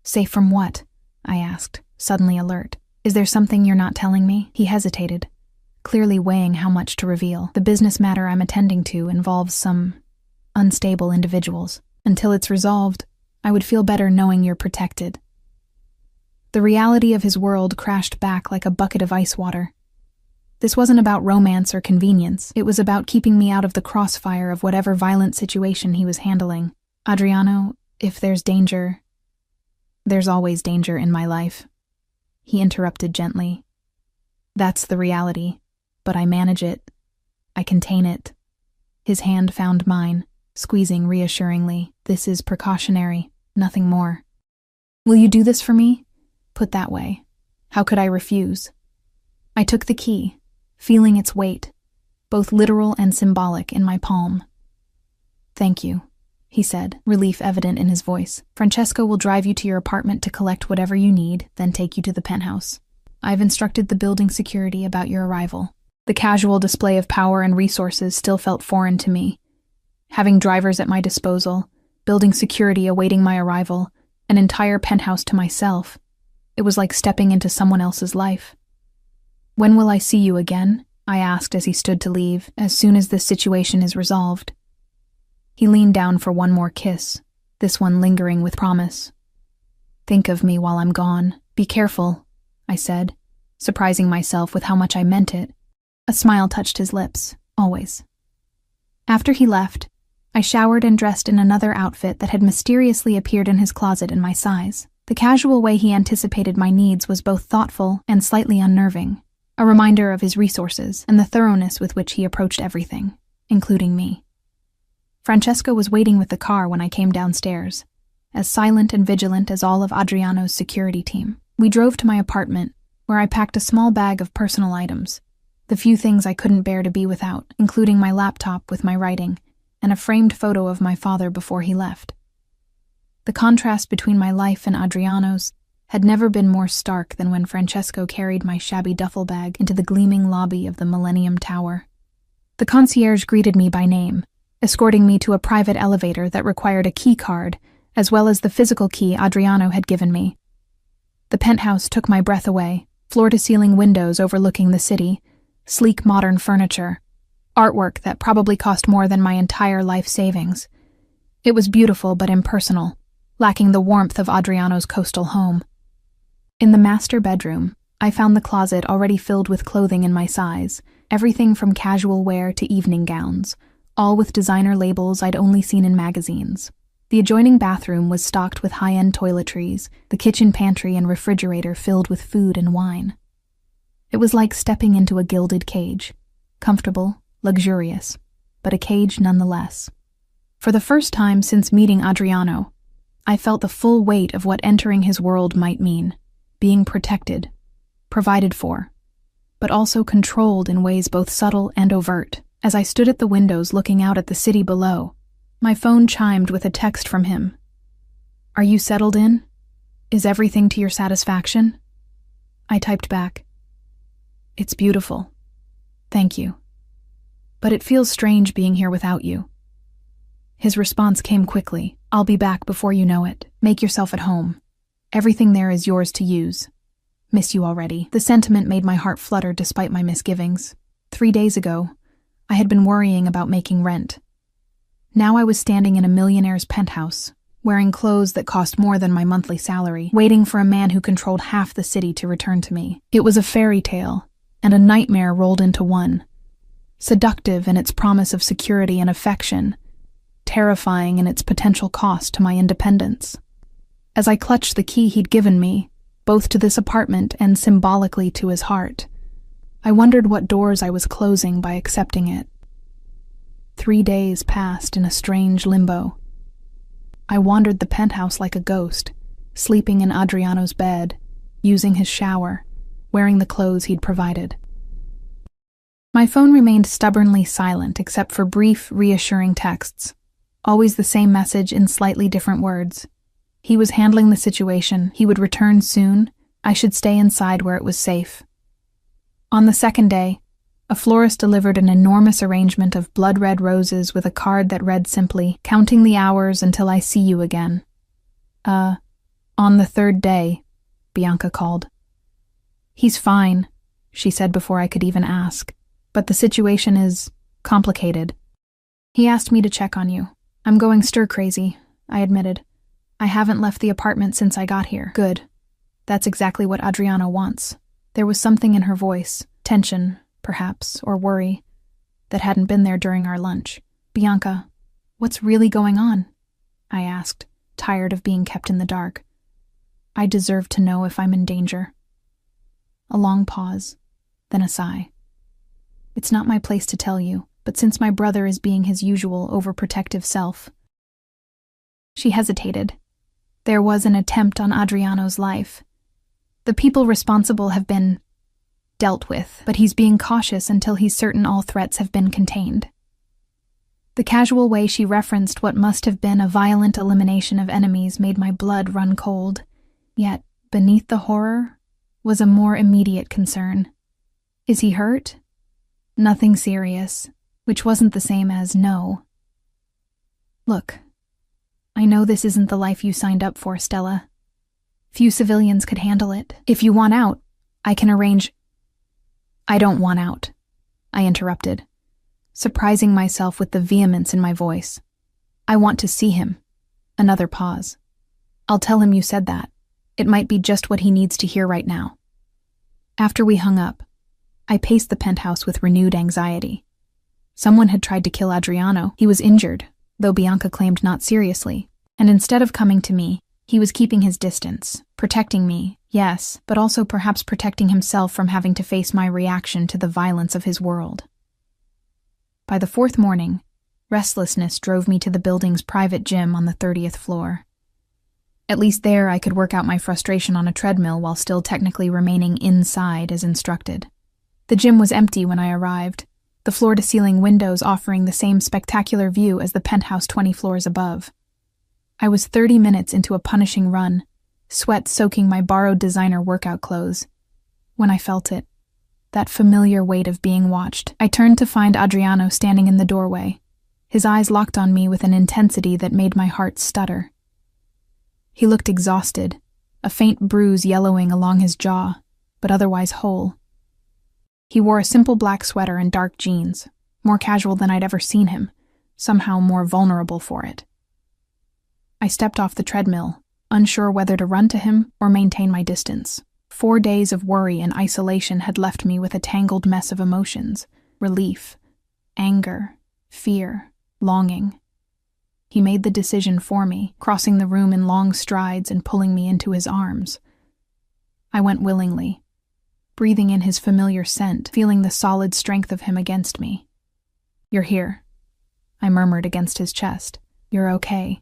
S1: Safe from what? I asked, suddenly alert. Is there something you're not telling me? He hesitated, clearly weighing how much to reveal. The business matter I'm attending to involves some unstable individuals. Until it's resolved, I would feel better knowing you're protected. The reality of his world crashed back like a bucket of ice water. This wasn't about romance or convenience. It was about keeping me out of the crossfire of whatever violent situation he was handling. Adriano, if there's danger, there's always danger in my life. He interrupted gently. That's the reality, but I manage it. I contain it. His hand found mine, squeezing reassuringly. This is precautionary, nothing more. Will you do this for me? Put that way. How could I refuse? I took the key, feeling its weight, both literal and symbolic, in my palm. Thank you, he said, relief evident in his voice. Francesco will drive you to your apartment to collect whatever you need, then take you to the penthouse. I've instructed the building security about your arrival. The casual display of power and resources still felt foreign to me. Having drivers at my disposal, building security awaiting my arrival, an entire penthouse to myself. It was like stepping into someone else's life. When will I see you again? I asked as he stood to leave. As soon as this situation is resolved. He leaned down for one more kiss, this one lingering with promise. "Think of me while I'm gone. Be careful," I said, surprising myself with how much I meant it. A smile touched his lips, always. After he left, I showered and dressed in another outfit that had mysteriously appeared in his closet in my size. The casual way he anticipated my needs was both thoughtful and slightly unnerving, a reminder of his resources and the thoroughness with which he approached everything, including me. Francesco was waiting with the car when I came downstairs, as silent and vigilant as all of Adriano's security team. We drove to my apartment, where I packed a small bag of personal items, the few things I couldn't bear to be without, including my laptop with my writing and a framed photo of my father before he left. The contrast between my life and Adriano's had never been more stark than when Francesco carried my shabby duffel bag into the gleaming lobby of the Millennium Tower. The concierge greeted me by name, escorting me to a private elevator that required a key card, as well as the physical key Adriano had given me. The penthouse took my breath away, floor-to-ceiling windows overlooking the city, sleek modern furniture, artwork that probably cost more than my entire life savings. It was beautiful but impersonal, lacking the warmth of Adriano's coastal home. In the master bedroom, I found the closet already filled with clothing in my size, everything from casual wear to evening gowns, all with designer labels I'd only seen in magazines. The adjoining bathroom was stocked with high-end toiletries, the kitchen pantry and refrigerator filled with food and wine. It was like stepping into a gilded cage, comfortable, luxurious, but a cage nonetheless. For the first time since meeting Adriano, I felt the full weight of what entering his world might mean, being protected, provided for, but also controlled in ways both subtle and overt. As I stood at the windows looking out at the city below, my phone chimed with a text from him. "Are you settled in? Is everything to your satisfaction?" I typed back, "It's beautiful. Thank you. But it feels strange being here without you." His response came quickly. "I'll be back before you know it. Make yourself at home. Everything there is yours to use. Miss you already." The sentiment made my heart flutter despite my misgivings. 3 days ago, I had been worrying about making rent. Now I was standing in a millionaire's penthouse, wearing clothes that cost more than my monthly salary, waiting for a man who controlled half the city to return to me. It was a fairy tale, and a nightmare rolled into one. Seductive in its promise of security and affection, terrifying in its potential cost to my independence. As I clutched the key he'd given me, both to this apartment and symbolically to his heart, I wondered what doors I was closing by accepting it. 3 days passed in a strange limbo. I wandered the penthouse like a ghost, sleeping in Adriano's bed, using his shower, wearing the clothes he'd provided. My phone remained stubbornly silent except for brief, reassuring texts, always the same message in slightly different words. He was handling the situation, he would return soon, I should stay inside where it was safe. On the second day, a florist delivered an enormous arrangement of blood-red roses with a card that read simply, "Counting the hours until I see you again." On the third day, Bianca called. "He's fine," she said before I could even ask, "but the situation is complicated. He asked me to check on you. I'm going stir-crazy," I admitted. "I haven't left the apartment since I got here." "Good. That's exactly what Adriano wants." There was something in her voice, tension, perhaps, or worry, that hadn't been there during our lunch. "Bianca, what's really going on?" I asked, tired of being kept in the dark. "I deserve to know if I'm in danger." A long pause, then a sigh. "It's not my place to tell you, but since my brother is being his usual overprotective self." She hesitated. There was an attempt on Adriano's life. The people responsible have been dealt with, but he's being cautious until he's certain all threats have been contained. The casual way she referenced what must have been a violent elimination of enemies made my blood run cold. Yet, beneath the horror, was a more immediate concern. "Is he hurt?" "Nothing serious," which wasn't the same as no. "Look, I know this isn't the life you signed up for, Stella. Few civilians could handle it. If you want out, I can arrange—" "I don't want out," I interrupted, surprising myself with the vehemence in my voice. "I want to see him, Another pause. I'll tell him you said that. It might be just what he needs to hear right now. After we hung up, I paced the penthouse with renewed anxiety. Someone had tried to kill Adriano. He was injured, though Bianca claimed not seriously. And instead of coming to me, he was keeping his distance, protecting me, yes, but also perhaps protecting himself from having to face my reaction to the violence of his world. By the fourth morning, restlessness drove me to the building's private gym on the 30th floor. At least there I could work out my frustration on a treadmill while still technically remaining inside as instructed. The gym was empty when I arrived, the floor-to-ceiling windows offering the same spectacular view as the penthouse 20 floors above. I was 30 minutes into a punishing run, sweat soaking my borrowed designer workout clothes, when I felt it, that familiar weight of being watched. I turned to find Adriano standing in the doorway, his eyes locked on me with an intensity that made my heart stutter. He looked exhausted, a faint bruise yellowing along his jaw, but otherwise whole. He wore a simple black sweater and dark jeans, more casual than I'd ever seen him, somehow more vulnerable for it. I stepped off the treadmill, unsure whether to run to him or maintain my distance. 4 days of worry and isolation had left me with a tangled mess of emotions: relief, anger, fear, longing. He made the decision for me, crossing the room in long strides and pulling me into his arms. I went willingly, breathing in his familiar scent, feeling the solid strength of him against me. "You're here," I murmured against his chest. "You're okay."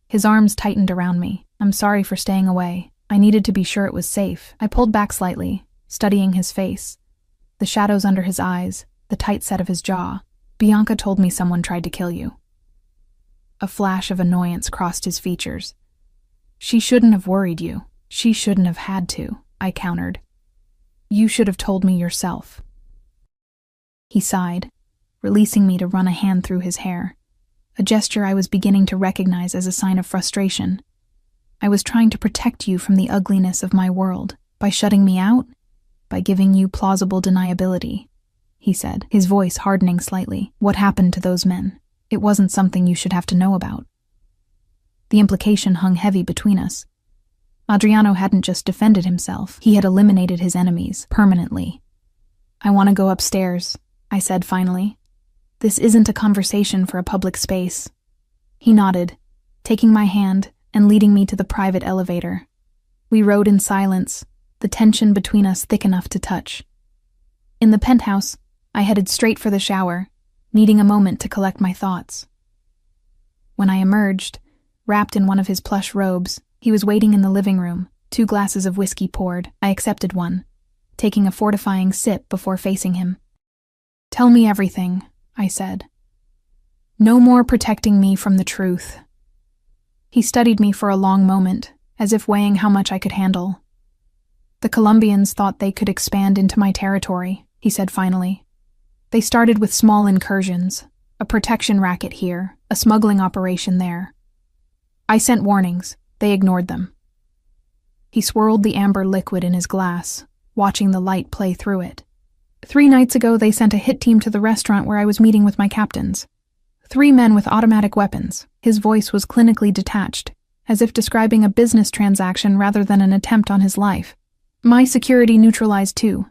S1: His arms tightened around me. "I'm sorry for staying away. I needed to be sure it was safe." I pulled back slightly, studying his face, the shadows under his eyes, the tight set of his jaw. "Bianca told me someone tried to kill you." A flash of annoyance crossed his features. "She shouldn't have worried you. She shouldn't have had to," I countered. "You should have told me yourself." He sighed, releasing me to run a hand through his hair, a gesture I was beginning to recognize as a sign of frustration. "I was trying to protect you from the ugliness of my world. By shutting me out? By giving you plausible deniability," he said, his voice hardening slightly. "What happened to those men? It wasn't something you should have to know about." The implication hung heavy between us. Adriano hadn't just defended himself, he had eliminated his enemies, permanently. "I want to go upstairs," I said finally. "This isn't a conversation for a public space." He nodded, taking my hand and leading me to the private elevator. We rode in silence, the tension between us thick enough to touch. In the penthouse, I headed straight for the shower, needing a moment to collect my thoughts. When I emerged, wrapped in one of his plush robes, he was waiting in the living room, 2 glasses of whiskey poured. I accepted one, taking a fortifying sip before facing him. "Tell me everything," I said. "No more protecting me from the truth." He studied me for a long moment, as if weighing how much I could handle. "The Colombians thought they could expand into my territory," he said finally. "They started with small incursions, a protection racket here, a smuggling operation there. I sent warnings. They ignored them." He swirled the amber liquid in his glass, watching the light play through it. "3 nights ago they sent a hit team to the restaurant where I was meeting with my captains. 3 men with automatic weapons." His voice was clinically detached, as if describing a business transaction rather than an attempt on his life. "My security neutralized 2.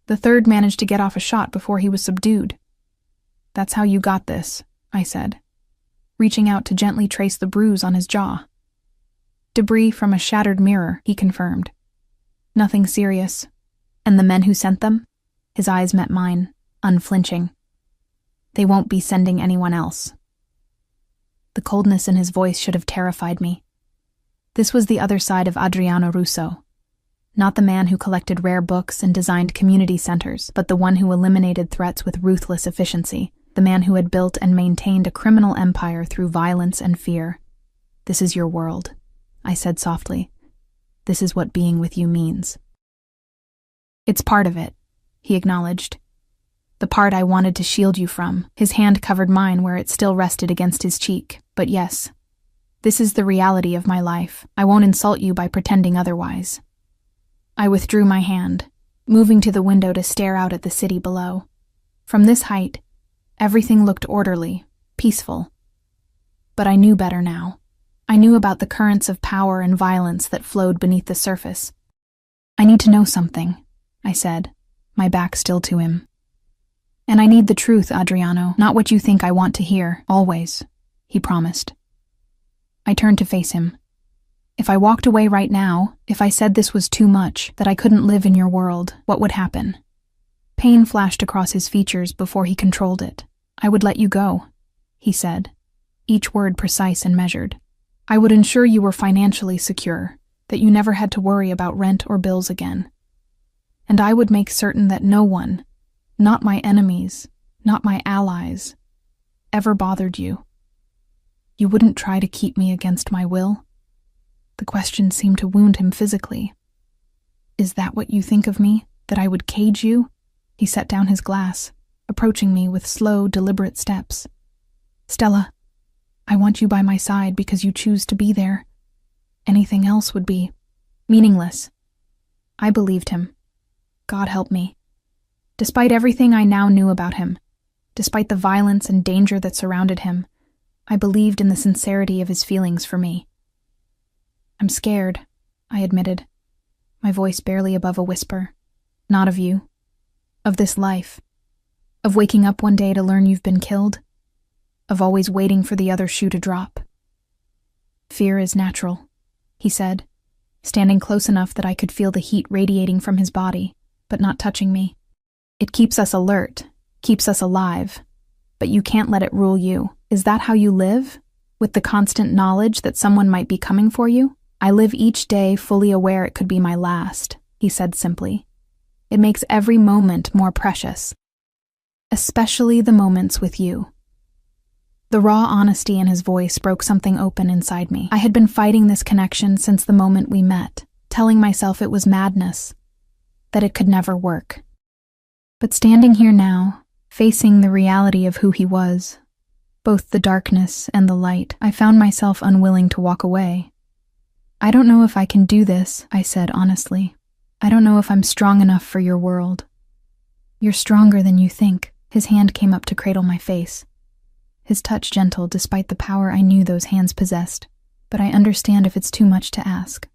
S1: The 3rd managed to get off a shot before he was subdued." "That's how you got this," I said, reaching out to gently trace the bruise on his jaw. "Debris from a shattered mirror," he confirmed. "Nothing serious." "And the men who sent them?" His eyes met mine, unflinching. "They won't be sending anyone else." The coldness in his voice should have terrified me. This was the other side of Adriano Russo. Not the man who collected rare books and designed community centers, but the one who eliminated threats with ruthless efficiency, the man who had built and maintained a criminal empire through violence and fear. "This is your world," I said softly. "This is what being with you means." "It's part of it," he acknowledged. "The part I wanted to shield you from." His hand covered mine where it still rested against his cheek. "But yes, this is the reality of my life. I won't insult you by pretending otherwise." I withdrew my hand, moving to the window to stare out at the city below. From this height, everything looked orderly, peaceful. But I knew better now. I knew about the currents of power and violence that flowed beneath the surface. "I need to know something," I said, my back still to him. "And I need the truth, Adriano, not what you think I want to hear, always," he promised. I turned to face him. "If I walked away right now, if I said this was too much, that I couldn't live in your world, what would happen?" Pain flashed across his features before he controlled it. "I would let you go," he said, each word precise and measured. "I would ensure you were financially secure, that you never had to worry about rent or bills again. And I would make certain that no one, not my enemies, not my allies, ever bothered you. You wouldn't try to keep me against my will?" The question seemed to wound him physically. "Is that what you think of me, that I would cage you?" He set down his glass, approaching me with slow, deliberate steps. "Stella, I want you by my side because you choose to be there. Anything else would be meaningless." I believed him. God help me. Despite everything I now knew about him, despite the violence and danger that surrounded him, I believed in the sincerity of his feelings for me. "I'm scared," I admitted, my voice barely above a whisper. "Not of you. Of this life. Of waking up one day to learn you've been killed. Of always waiting for the other shoe to drop." "Fear is natural," he said, standing close enough that I could feel the heat radiating from his body, but not touching me. "It keeps us alert, keeps us alive, but you can't let it rule you. Is that how you live? With the constant knowledge that someone might be coming for you?" "I live each day fully aware it could be my last," he said simply. "It makes every moment more precious. Especially the moments with you." The raw honesty in his voice broke something open inside me. I had been fighting this connection since the moment we met, telling myself it was madness, that it could never work. But standing here now, facing the reality of who he was, both the darkness and the light, I found myself unwilling to walk away. "I don't know if I can do this," I said honestly. "I don't know if I'm strong enough for your world." "You're stronger than you think." His hand came up to cradle my face. His touch gentle despite the power I knew those hands possessed, but I understand if it's too much to ask.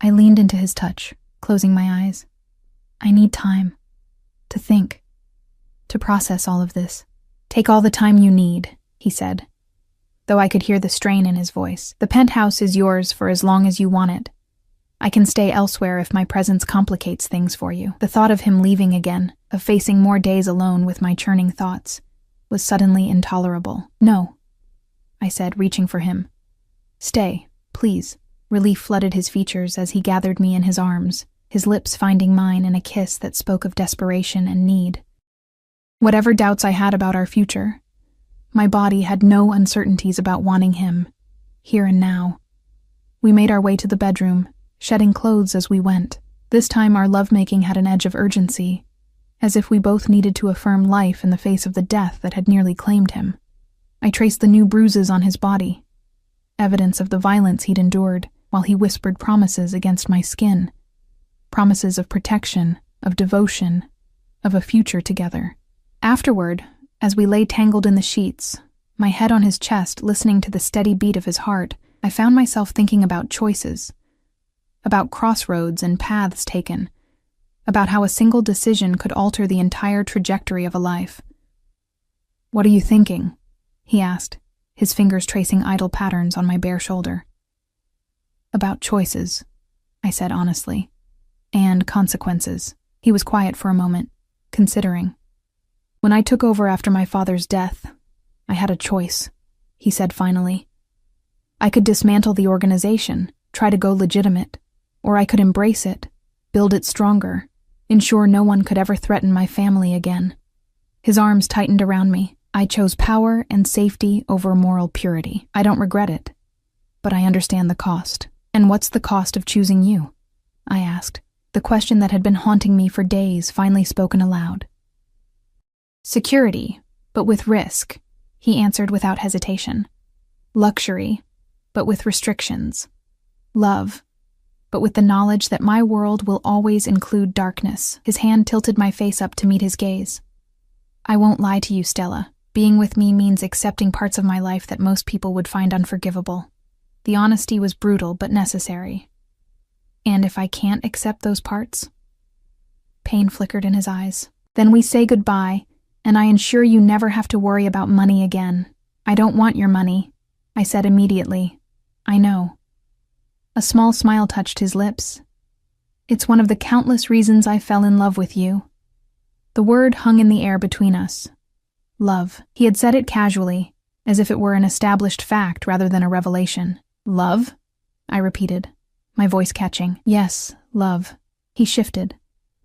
S1: I leaned into his touch, closing my eyes. "I need time. To think. To process all of this." "Take all the time you need," he said, though I could hear the strain in his voice. "The penthouse is yours for as long as you want it. I can stay elsewhere if my presence complicates things for you." The thought of him leaving again, of facing more days alone with my churning thoughts, was suddenly intolerable. "No," I said, reaching for him. "Stay, please." Relief flooded his features as he gathered me in his arms, his lips finding mine in a kiss that spoke of desperation and need. Whatever doubts I had about our future, my body had no uncertainties about wanting him, here and now. We made our way to the bedroom, shedding clothes as we went. This time our lovemaking had an edge of urgency, as if we both needed to affirm life in the face of the death that had nearly claimed him. I traced the new bruises on his body, evidence of the violence he'd endured, while he whispered promises against my skin. Promises of protection, of devotion, of a future together. Afterward, as we lay tangled in the sheets, my head on his chest listening to the steady beat of his heart, I found myself thinking about choices, about crossroads and paths taken, about how a single decision could alter the entire trajectory of a life. "What are you thinking?" he asked, his fingers tracing idle patterns on my bare shoulder. "About choices," I said honestly, "and consequences." He was quiet for a moment, considering. "When I took over after my father's death, I had a choice," he said finally. "I could dismantle the organization, try to go legitimate, or I could embrace it, build it stronger, ensure no one could ever threaten my family again." His arms tightened around me. "I chose power and safety over moral purity. I don't regret it, but I understand the cost." "And what's the cost of choosing you?" I asked, the question that had been haunting me for days finally spoken aloud. "Security, but with risk," he answered without hesitation. "Luxury, but with restrictions. Love, but with the knowledge that my world will always include darkness." His hand tilted my face up to meet his gaze. "I won't lie to you, Stella. Being with me means accepting parts of my life that most people would find unforgivable. The honesty was brutal but necessary. And if I can't accept those parts? Pain flickered in his eyes. Then we say goodbye, and I ensure you never have to worry about money again. I don't want your money, I said immediately. I know. A small smile touched his lips. It's one of the countless reasons I fell in love with you. The word hung in the air between us. Love. He had said it casually, as if it were an established fact rather than a revelation. Love? I repeated, my voice catching. Yes, love. He shifted,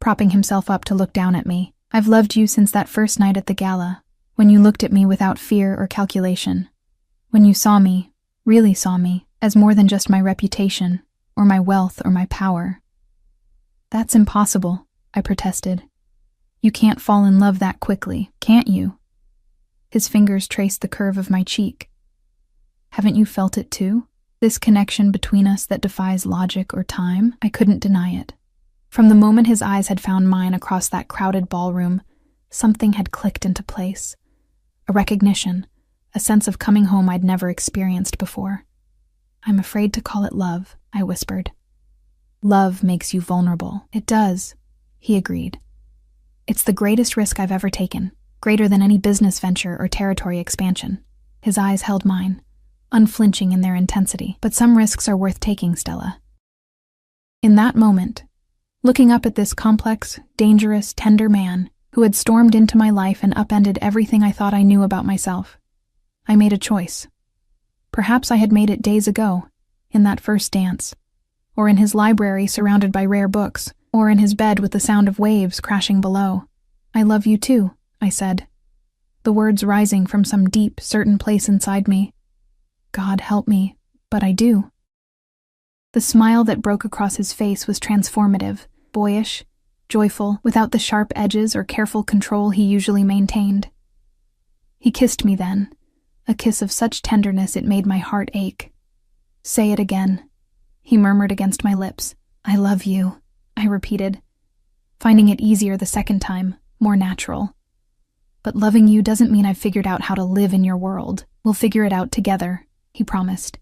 S1: propping himself up to look down at me. I've loved you since that first night at the gala, when you looked at me without fear or calculation. When you saw me, really saw me, as more than just my reputation, or my wealth or my power. That's impossible, I protested. You can't fall in love that quickly, can't you? His fingers traced the curve of my cheek. Haven't you felt it too? This connection between us that defies logic or time? I couldn't deny it. From the moment his eyes had found mine across that crowded ballroom, something had clicked into place. A recognition, a sense of coming home I'd never experienced before. I'm afraid to call it love, I whispered. Love makes you vulnerable. It does, he agreed. It's the greatest risk I've ever taken, greater than any business venture or territory expansion. His eyes held mine, unflinching in their intensity. But some risks are worth taking, Stella. In that moment, looking up at this complex, dangerous, tender man who had stormed into my life and upended everything I thought I knew about myself, I made a choice. Perhaps I had made it days ago, in that first dance, or in his library surrounded by rare books, or in his bed with the sound of waves crashing below. I love you too, I said, the words rising from some deep, certain place inside me. God help me, but I do. The smile that broke across his face was transformative, boyish, joyful, without the sharp edges or careful control he usually maintained. He kissed me then, a kiss of such tenderness it made my heart ache. Say it again, he murmured against my lips. I love you, I repeated, finding it easier the second time, more natural. But loving you doesn't mean I've figured out how to live in your world. We'll figure it out together, he promised.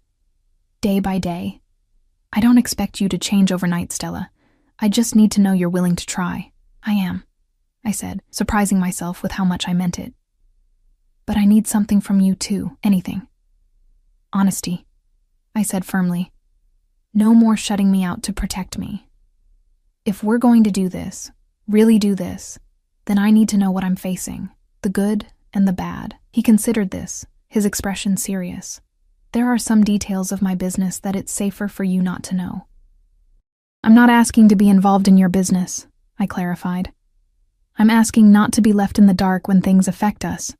S1: Day by day. I don't expect you to change overnight, Stella. I just need to know you're willing to try. I am, I said, surprising myself with how much I meant it. But I need something from you too, anything. Honesty, I said firmly. No more shutting me out to protect me. If we're going to do this, really do this, then I need to know what I'm facing, the good and the bad. He considered this, his expression serious. There are some details of my business that it's safer for you not to know. I'm not asking to be involved in your business, I clarified. I'm asking not to be left in the dark when things affect us,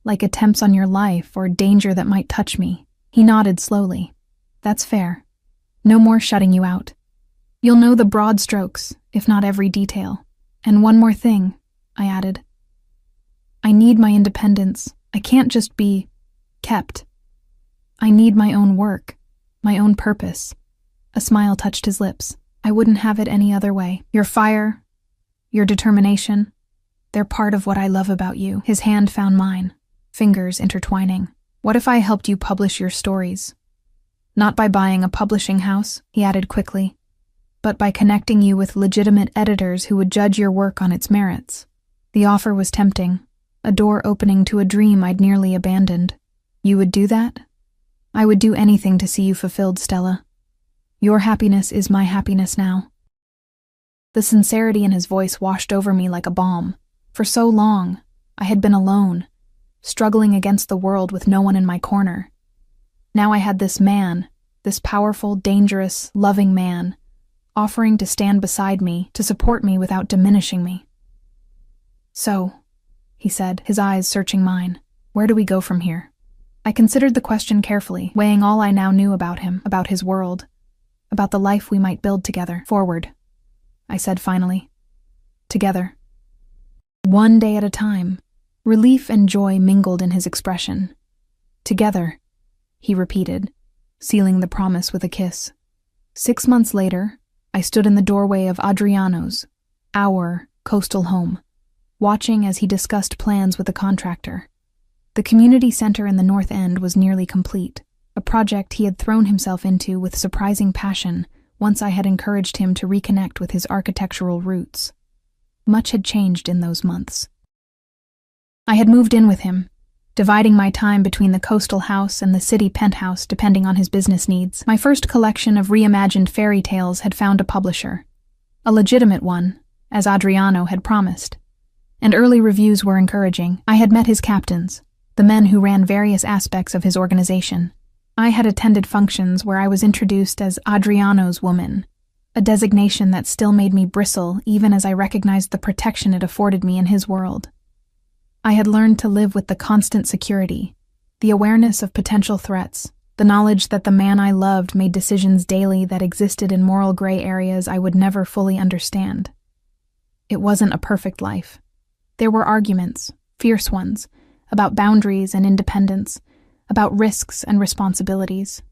S1: like attempts on your life or danger that might touch me. He nodded slowly. That's fair. No more shutting you out. You'll know the broad strokes, if not every detail. And one more thing, I added. I need my independence. I can't just be kept. I need my own work, my own purpose. A smile touched his lips. I wouldn't have it any other way. Your fire, your determination, they're part of what I love about you. His hand found mine, fingers intertwining. What if I helped you publish your stories? Not by buying a publishing house, he added quickly, but by connecting you with legitimate editors who would judge your work on its merits. The offer was tempting, a door opening to a dream I'd nearly abandoned. You would do that? I would do anything to see you fulfilled, Stella. Your happiness is my happiness now. The sincerity in his voice washed over me like a balm. For so long, I had been alone, struggling against the world with no one in my corner. Now I had this man, this powerful, dangerous, loving man, offering to stand beside me, to support me without diminishing me. So, he said, his eyes searching mine, where do we go from here? I considered the question carefully, weighing all I now knew about him, about his world, about the life we might build together. Forward, I said finally. Together. One day at a time. Relief and joy mingled in his expression. Together, he repeated, sealing the promise with a kiss. 6 months later, I stood in the doorway of Adriano's, our coastal home, watching as he discussed plans with the contractor. The community center in the North End was nearly complete, a a project he had thrown himself into with surprising passion once I had encouraged him to reconnect with his architectural roots. Much had changed in those months. I had moved in with him, dividing my time between the coastal house and the city penthouse depending on his business needs. My first collection of reimagined fairy tales had found a publisher, a legitimate one, as Adriano had promised, and early reviews were encouraging. I had met his captains, the men who ran various aspects of his organization. I had attended functions where I was introduced as Adriano's woman, a designation that still made me bristle even as I recognized the protection it afforded me in his world. I had learned to live with the constant security, the awareness of potential threats, the knowledge that the man I loved made decisions daily that existed in moral gray areas I would never fully understand. It wasn't a perfect life. There were arguments, fierce ones, about boundaries and independence, about risks and responsibilities.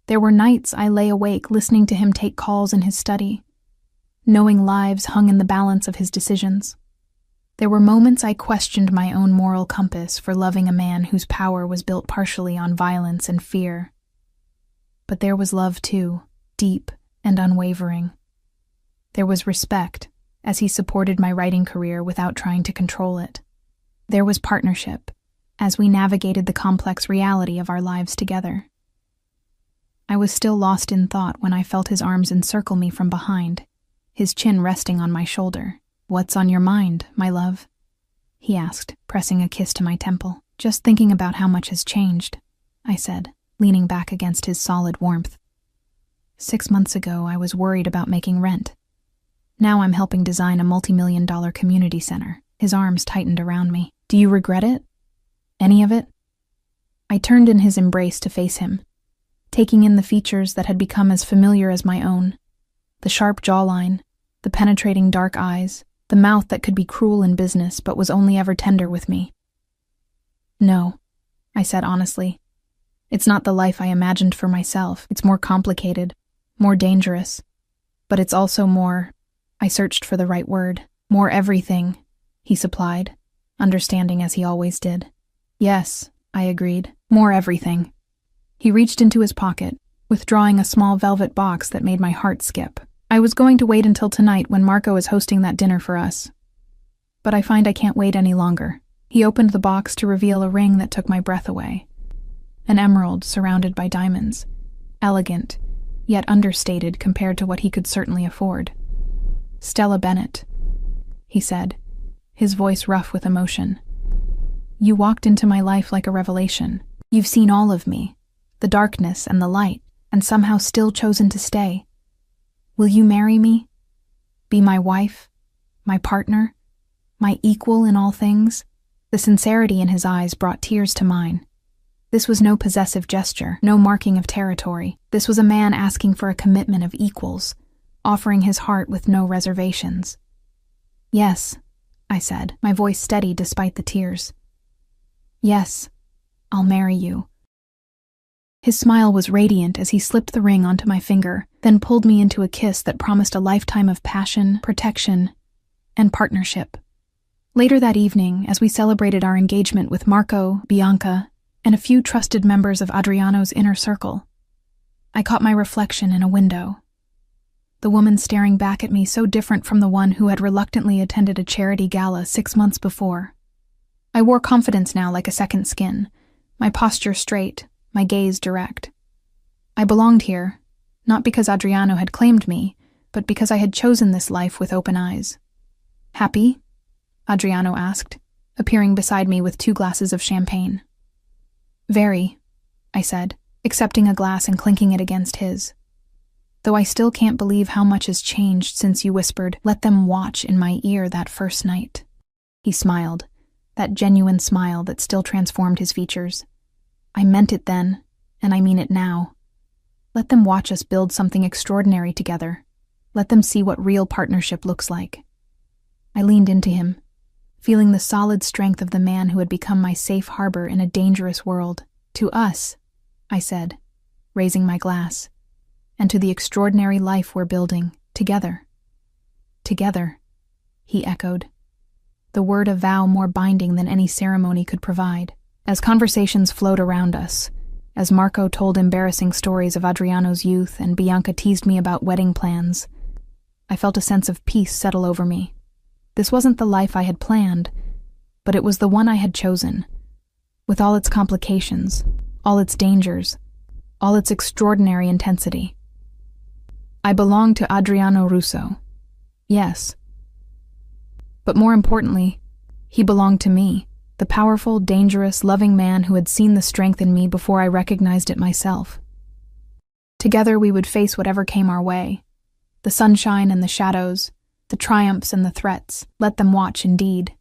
S1: There were nights I lay awake listening to him take calls in his study, knowing lives hung in the balance of his decisions. There were moments I questioned my own moral compass for loving a man whose power was built partially on violence and fear. But there was love too, deep and unwavering. There was respect, as he supported my writing career without trying to control it. There was partnership, as we navigated the complex reality of our lives together. I was still lost in thought when I felt his arms encircle me from behind, his chin resting on my shoulder. "What's on your mind, my love?" he asked, pressing a kiss to my temple. "Just thinking about how much has changed," I said, leaning back against his solid warmth. 6 months ago, I was worried about making rent. Now I'm helping design a multi-million-dollar community center. His arms tightened around me. "Do you regret it? Any of it?" I turned in his embrace to face him, taking in the features that had become as familiar as my own. The sharp jawline, the penetrating dark eyes, the mouth that could be cruel in business but was only ever tender with me. "No," I said honestly. "It's not the life I imagined for myself. It's more complicated, more dangerous. But it's also more," I searched for the right word, "more everything," he supplied, understanding as he always did. "Yes," I agreed, "more everything." He reached into his pocket, withdrawing a small velvet box that made my heart skip. "I was going to wait until tonight when Marco is hosting that dinner for us. But I find I can't wait any longer." He opened the box to reveal a ring that took my breath away. An emerald surrounded by diamonds. Elegant, yet understated compared to what he could certainly afford. "Stella Bennett," he said, his voice rough with emotion. "You walked into my life like a revelation. You've seen all of me, the darkness and the light, and somehow still chosen to stay. Will you marry me? Be my wife? My partner? My equal in all things?" The sincerity in his eyes brought tears to mine. This was no possessive gesture, no marking of territory. This was a man asking for a commitment of equals, offering his heart with no reservations. "Yes," I said, my voice steady despite the tears. "Yes, I'll marry you." His smile was radiant as he slipped the ring onto my finger, then pulled me into a kiss that promised a lifetime of passion, protection, and partnership. Later that evening, as we celebrated our engagement with Marco, Bianca, and a few trusted members of Adriano's inner circle, I caught my reflection in a window. The woman staring back at me so different from the one who had reluctantly attended a charity gala 6 months before. I wore confidence now like a second skin, my posture straight, my gaze direct. I belonged here, not because Adriano had claimed me, but because I had chosen this life with open eyes. "Happy?" Adriano asked, appearing beside me with 2 glasses of champagne. "Very," I said, accepting a glass and clinking it against his. "Though I still can't believe how much has changed since you whispered, 'Let them watch,' in my ear that first night." He smiled, that genuine smile that still transformed his features. "I meant it then, and I mean it now. Let them watch us build something extraordinary together. Let them see what real partnership looks like." I leaned into him, feeling the solid strength of the man who had become my safe harbor in a dangerous world. "To us," I said, raising my glass, "and to the extraordinary life we're building, together." "Together," he echoed, the word a vow more binding than any ceremony could provide. As conversations flowed around us, as Marco told embarrassing stories of Adriano's youth and Bianca teased me about wedding plans. I felt a sense of peace settle over me. This wasn't the life I had planned, but it was the one I had chosen, with all its complications, all its dangers, all its extraordinary intensity. I belonged to Adriano Russo. Yes. But more importantly, he belonged to me, the powerful, dangerous, loving man who had seen the strength in me before I recognized it myself. Together we would face whatever came our way. The sunshine and the shadows, the triumphs and the threats, let them watch indeed.